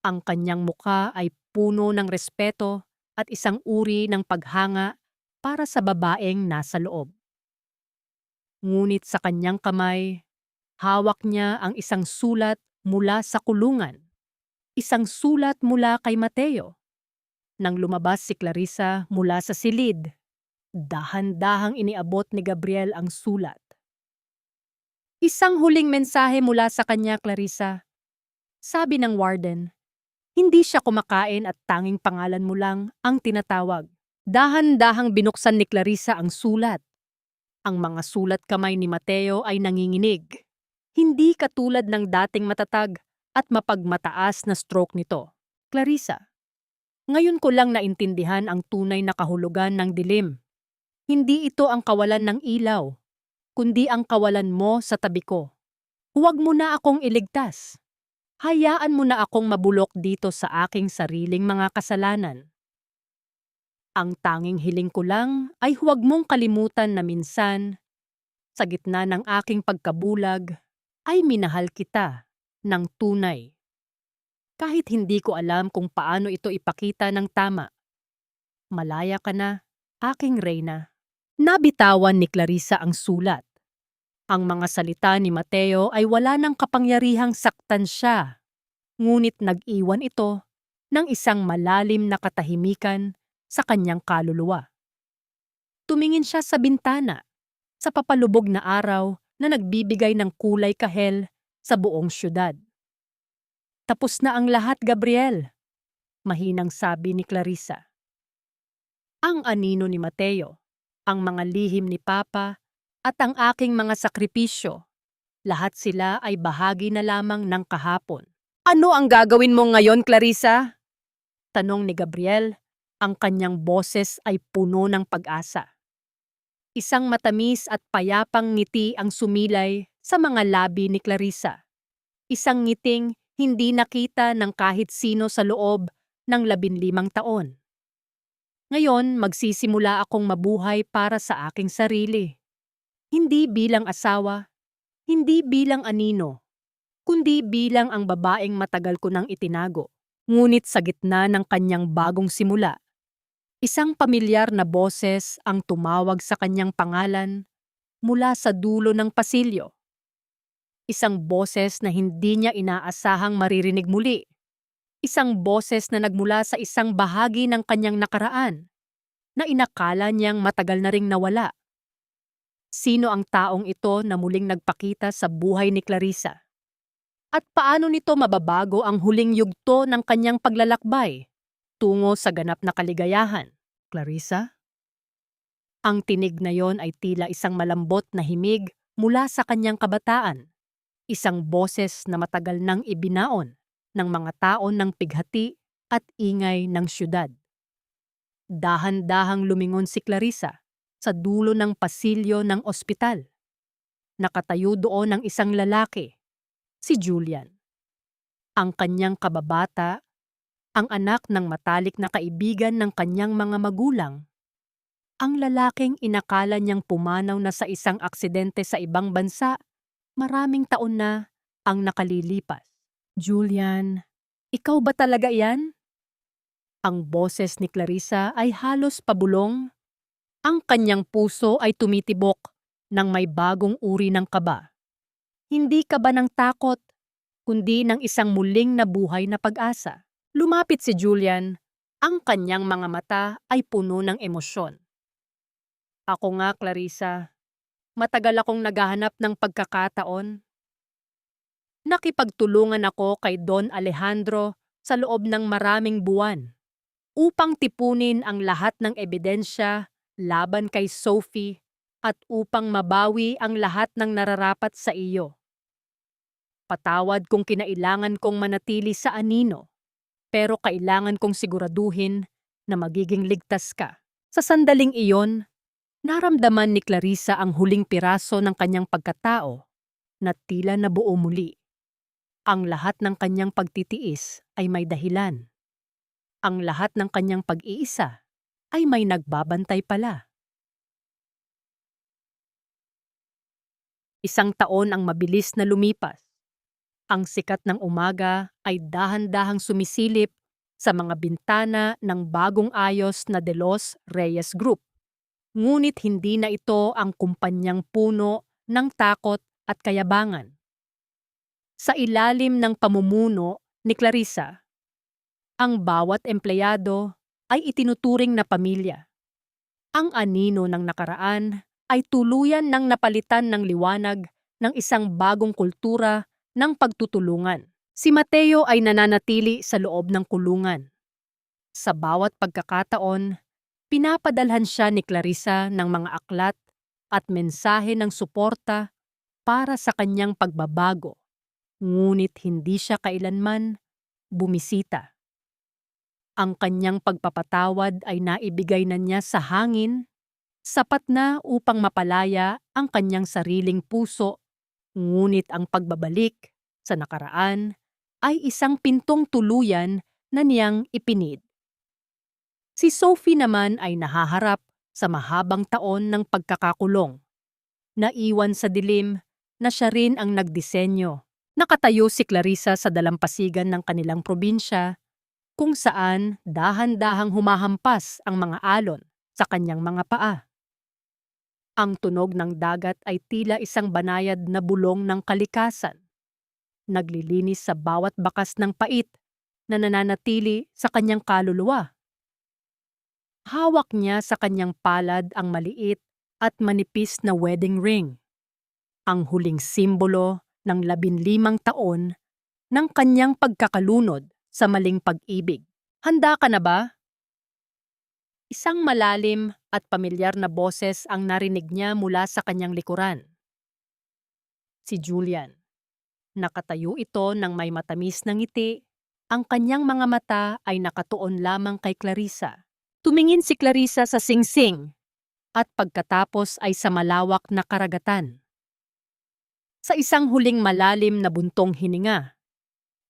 A: Ang kanyang muka ay puno ng respeto at isang uri ng paghanga para sa babaeng nasa loob. Ngunit sa kanyang kamay, hawak niya ang isang sulat mula sa kulungan. Isang sulat mula kay Mateo. Nang lumabas si Clarissa mula sa silid, dahan-dahang iniabot ni Gabriel ang sulat. Isang huling mensahe mula sa kanya, Clarissa. Sabi ng warden, hindi siya kumakain at tanging pangalan mo lang ang tinatawag. Dahan-dahang binuksan ni Clarissa ang sulat. Ang mga sulat kamay ni Mateo ay nanginginig. Hindi katulad ng dating matatag at mapagmataas na stroke nito. Clarissa, ngayon ko lang naintindihan ang tunay na kahulugan ng dilim. Hindi ito ang kawalan ng ilaw, kundi ang kawalan mo sa tabi ko. Huwag mo na akong iligtas. Hayaan mo na akong mabulok dito sa aking sariling mga kasalanan. Ang tanging hiling ko lang ay huwag mong kalimutan na minsan, sa gitna ng aking pagkabulag, ay minahal kita ng tunay. Kahit hindi ko alam kung paano ito ipakita ng tama. Malaya ka na, aking reyna. Nabitawan ni Clarissa ang sulat. Ang mga salita ni Mateo ay wala ng kapangyarihang saktan siya. Ngunit nag-iwan ito ng isang malalim na katahimikan sa kanyang kaluluwa. Tumingin siya sa bintana, sa papalubog na araw na nagbibigay ng kulay kahel sa buong syudad. Tapos na ang lahat, Gabriel, mahinang sabi ni Clarissa. Ang anino ni Mateo, ang mga lihim ni Papa, at ang aking mga sakripisyo, lahat sila ay bahagi na lamang ng kahapon. Ano ang gagawin mo ngayon, Clarissa? Tanong ni Gabriel, ang kanyang boses ay puno ng pag-asa. Isang matamis at payapang ngiti ang sumilay sa mga labi ni Clarissa. Isang ngiting hindi nakita ng kahit sino sa loob ng 15 taon. Ngayon, magsisimula akong mabuhay para sa aking sarili. Hindi bilang asawa, hindi bilang anino, kundi bilang ang babaeng matagal ko nang itinago. Ngunit sa gitna ng kanyang bagong simula, isang pamilyar na boses ang tumawag sa kanyang pangalan mula sa dulo ng pasilyo. Isang boses na hindi niya inaasahang maririnig muli. Isang boses na nagmula sa isang bahagi ng kanyang nakaraan na inakala niyang matagal na ring nawala. Sino ang taong ito na muling nagpakita sa buhay ni Clarissa? At paano nito mababago ang huling yugto ng kanyang paglalakbay tungo sa ganap na kaligayahan? Clarissa? Ang tinig na yon ay tila isang malambot na himig mula sa kanyang kabataan. Isang boses na matagal nang ibinaon ng mga taon ng pighati at ingay ng syudad. Dahan-dahang lumingon si Clarissa sa dulo ng pasilyo ng ospital. Nakatayo doon ang isang lalaki, si Julian. Ang kanyang kababata, ang anak ng matalik na kaibigan ng kanyang mga magulang. Ang lalaking inakala niyang pumanaw na sa isang aksidente sa ibang bansa, maraming taon na ang nakalilipas. Julian, ikaw ba talaga yan? Ang boses ni Clarissa ay halos pabulong. Ang kanyang puso ay tumitibok ng may bagong uri ng kaba. Hindi ka ba ng takot, kundi ng isang muling nabuhay na pag-asa? Lumapit si Julian, ang kanyang mga mata ay puno ng emosyon. Ako nga, Clarissa, matagal akong naghahanap ng pagkakataon. Nakipagtulungan ako kay Don Alejandro sa loob ng maraming buwan. upang tipunin ang lahat ng ebidensya laban kay Sophie at upang mabawi ang lahat ng nararapat sa iyo. Patawad kung kinailangan kong manatili sa anino, pero kailangan kong siguraduhin na magiging ligtas ka. Sa sandaling iyon, naramdaman ni Clarissa ang huling piraso ng kanyang pagkatao na tila nabuo muli. Ang lahat ng kanyang pagtitiis ay may dahilan. Ang lahat ng kanyang pag-iisa ay may nagbabantay pala. Isang taon ang mabilis na lumipas. Ang sikat ng umaga ay dahan-dahang sumisilip sa mga bintana ng bagong ayos na De Los Reyes Group. Ngunit hindi na ito ang kumpanyang puno ng takot at kayabangan. Sa ilalim ng pamumuno ni Clarissa, ang bawat empleyado ay itinuturing na pamilya. Ang anino ng nakaraan ay tuluyan ng napalitan ng liwanag ng isang bagong kultura ng pagtutulungan. Si Mateo ay nananatili sa loob ng kulungan. Sa bawat pagkakataon, pinapadalhan siya ni Clarissa ng mga aklat at mensahe ng suporta para sa kanyang pagbabago. Ngunit hindi siya kailanman bumisita. Ang kanyang pagpapatawad ay naibigay na niya sa hangin, sapat na upang mapalaya ang kanyang sariling puso, ngunit ang pagbabalik sa nakaraan ay isang pintong tuluyan na niyang ipinid. Si Sophie naman ay nahaharap sa mahabang taon ng pagkakakulong. Naiwan sa dilim na siya rin ang nagdisenyo. Nakatayo si Clarissa sa dalampasigan ng kanilang probinsya, kung saan dahan-dahang humahampas ang mga alon sa kanyang mga paa. Ang tunog ng dagat ay tila isang banayad na bulong ng kalikasan. Naglilinis sa bawat bakas ng pait na nananatili sa kanyang kaluluwa. Hawak niya sa kanyang palad ang maliit at manipis na wedding ring, ang huling simbolo ng 15 taon ng kanyang pagkakalunod sa maling pag-ibig. Handa ka na ba? Isang malalim at pamilyar na boses ang narinig niya mula sa kanyang likuran. Si Julian. Nakatayo ito ng may matamis na ngiti. Ang kanyang mga mata ay nakatuon lamang kay Clarissa. Tumingin si Clarissa sa singsing at pagkatapos ay sa malawak na karagatan. Sa isang huling malalim na buntong hininga,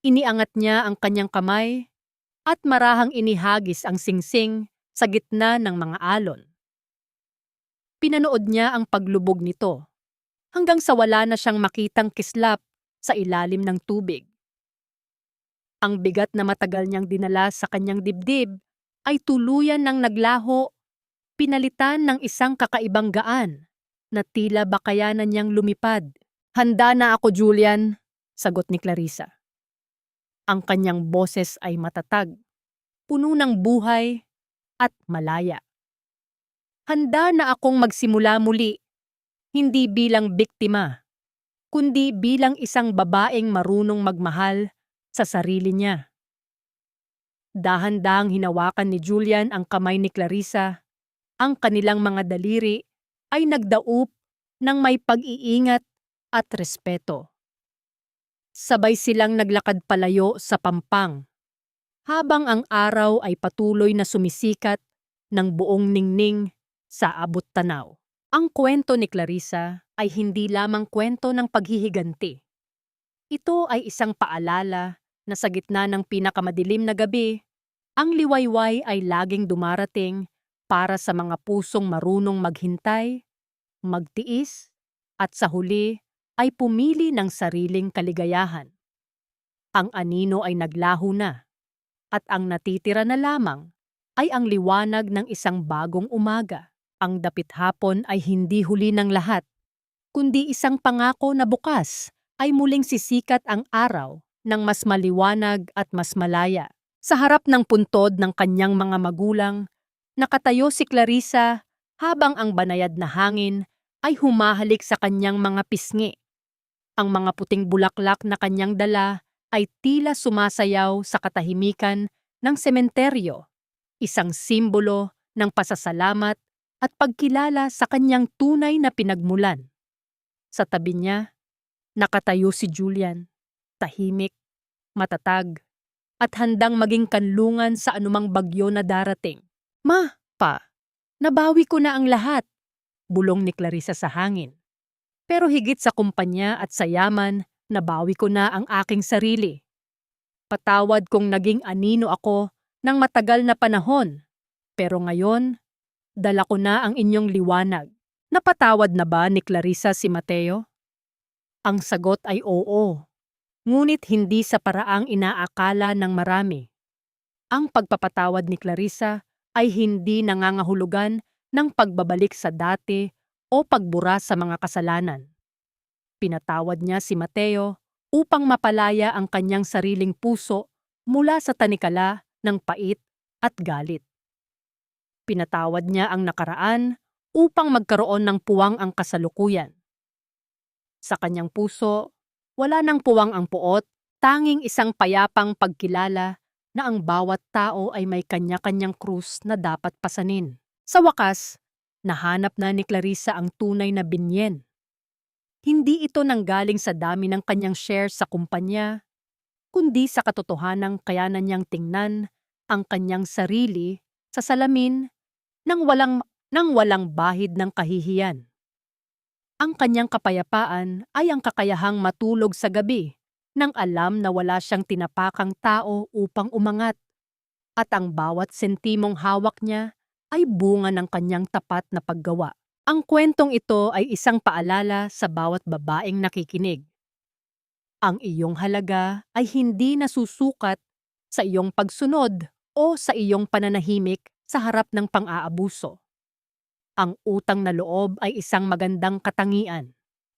A: iniangat niya ang kanyang kamay at marahang inihagis ang singsing sa gitna ng mga alon. Pinanood niya ang paglubog nito hanggang sa wala na siyang makitang kislap sa ilalim ng tubig. Ang bigat na matagal niyang dinala sa kanyang dibdib ay tuluyan ng naglaho, pinalitan ng isang kakaibang gaan na tila bakayanan niyang lumipad. Handa na ako, Julian, sagot ni Clarissa. Ang kanyang boses ay matatag, puno ng buhay at malaya. Handa na akong magsimula muli, hindi bilang biktima, kundi bilang isang babaeng marunong magmahal sa sarili niya. Dahan-dahang hinawakan ni Julian ang kamay ni Clarissa. Ang kanilang mga daliri ay nagdaup ng may pag-iingat at respeto. Sabay silang naglakad palayo sa pampang, habang ang araw ay patuloy na sumisikat ng buong ningning sa abot tanaw. Ang kwento ni Clarissa ay hindi lamang kwento ng paghihiganti. Ito ay isang paalala na sa gitna ng pinakamadilim na gabi, ang liwayway ay laging dumarating para sa mga pusong marunong maghintay, magtiis, at sa huli ay pumili ng sariling kaligayahan. Ang anino ay naglaho na, at ang natitira na lamang ay ang liwanag ng isang bagong umaga. Ang dapit hapon ay hindi huli ng lahat, kundi isang pangako na bukas ay muling sisikat ang araw ng mas maliwanag at mas malaya. Sa harap ng puntod ng kanyang mga magulang, nakatayo si Clarissa habang ang banayad na hangin ay humahalik sa kanyang mga pisngi. Ang mga puting bulaklak na kanyang dala ay tila sumasayaw sa katahimikan ng sementeryo. Isang simbolo ng pasasalamat at pagkilala sa kanyang tunay na pinagmulan. Sa tabi niya, nakatayo si Julian, tahimik, matatag, at handang maging kanlungan sa anumang bagyo na darating. "Ma, pa, nabawi ko na ang lahat," bulong ni Clarissa sa hangin. "Pero higit sa kumpanya at sa yaman, nabawi ko na ang aking sarili. Patawad kung naging anino ako ng matagal na panahon, pero ngayon, dala ko na ang inyong liwanag." Napatawad na ba ni Clarissa si Mateo? Ang sagot ay oo, ngunit hindi sa paraang inaakala ng marami. Ang pagpapatawad ni Clarissa ay hindi nangangahulugan ng pagbabalik sa dati o pagbura sa mga kasalanan. Pinatawad niya si Mateo upang mapalaya ang kanyang sariling puso mula sa tanikala ng pait at galit. Pinatawad niya ang nakaraan upang magkaroon ng puwang ang kasalukuyan. Sa kanyang puso, wala nang puwang ang puot, tanging isang payapang pagkilala na ang bawat tao ay may kanya-kanyang krus na dapat pasanin. Sa wakas, nahanap na ni Clarissa ang tunay na binyen. Hindi ito nanggaling sa dami ng kanyang shares sa kumpanya, kundi sa katotohanang kayanan niyang tingnan ang kanyang sarili sa salamin nang walang bahid ng kahihiyan. Ang kanyang kapayapaan ay ang kakayahang matulog sa gabi nang alam na wala siyang tinapakang tao upang umangat, at ang bawat sentimong hawak niya ay bunga ng kanyang tapat na paggawa. Ang kwentong ito ay isang paalala sa bawat babaeng nakikinig. Ang iyong halaga ay hindi nasusukat sa iyong pagsunod o sa iyong pananahimik sa harap ng pang-aabuso. Ang utang na loob ay isang magandang katangian,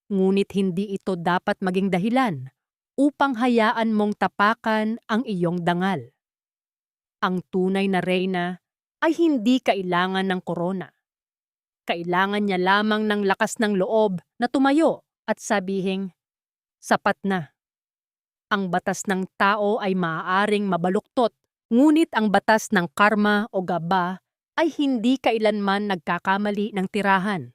A: ngunit hindi ito dapat maging dahilan upang hayaan mong tapakan ang iyong dangal. Ang tunay na reyna ay hindi kailangan ng korona. Kailangan niya lamang ng lakas ng loob na tumayo at sabihing, "Sapat na." Ang batas ng tao ay maaaring mabaluktot, ngunit ang batas ng karma o gaba ay hindi kailanman nagkakamali ng tirahan.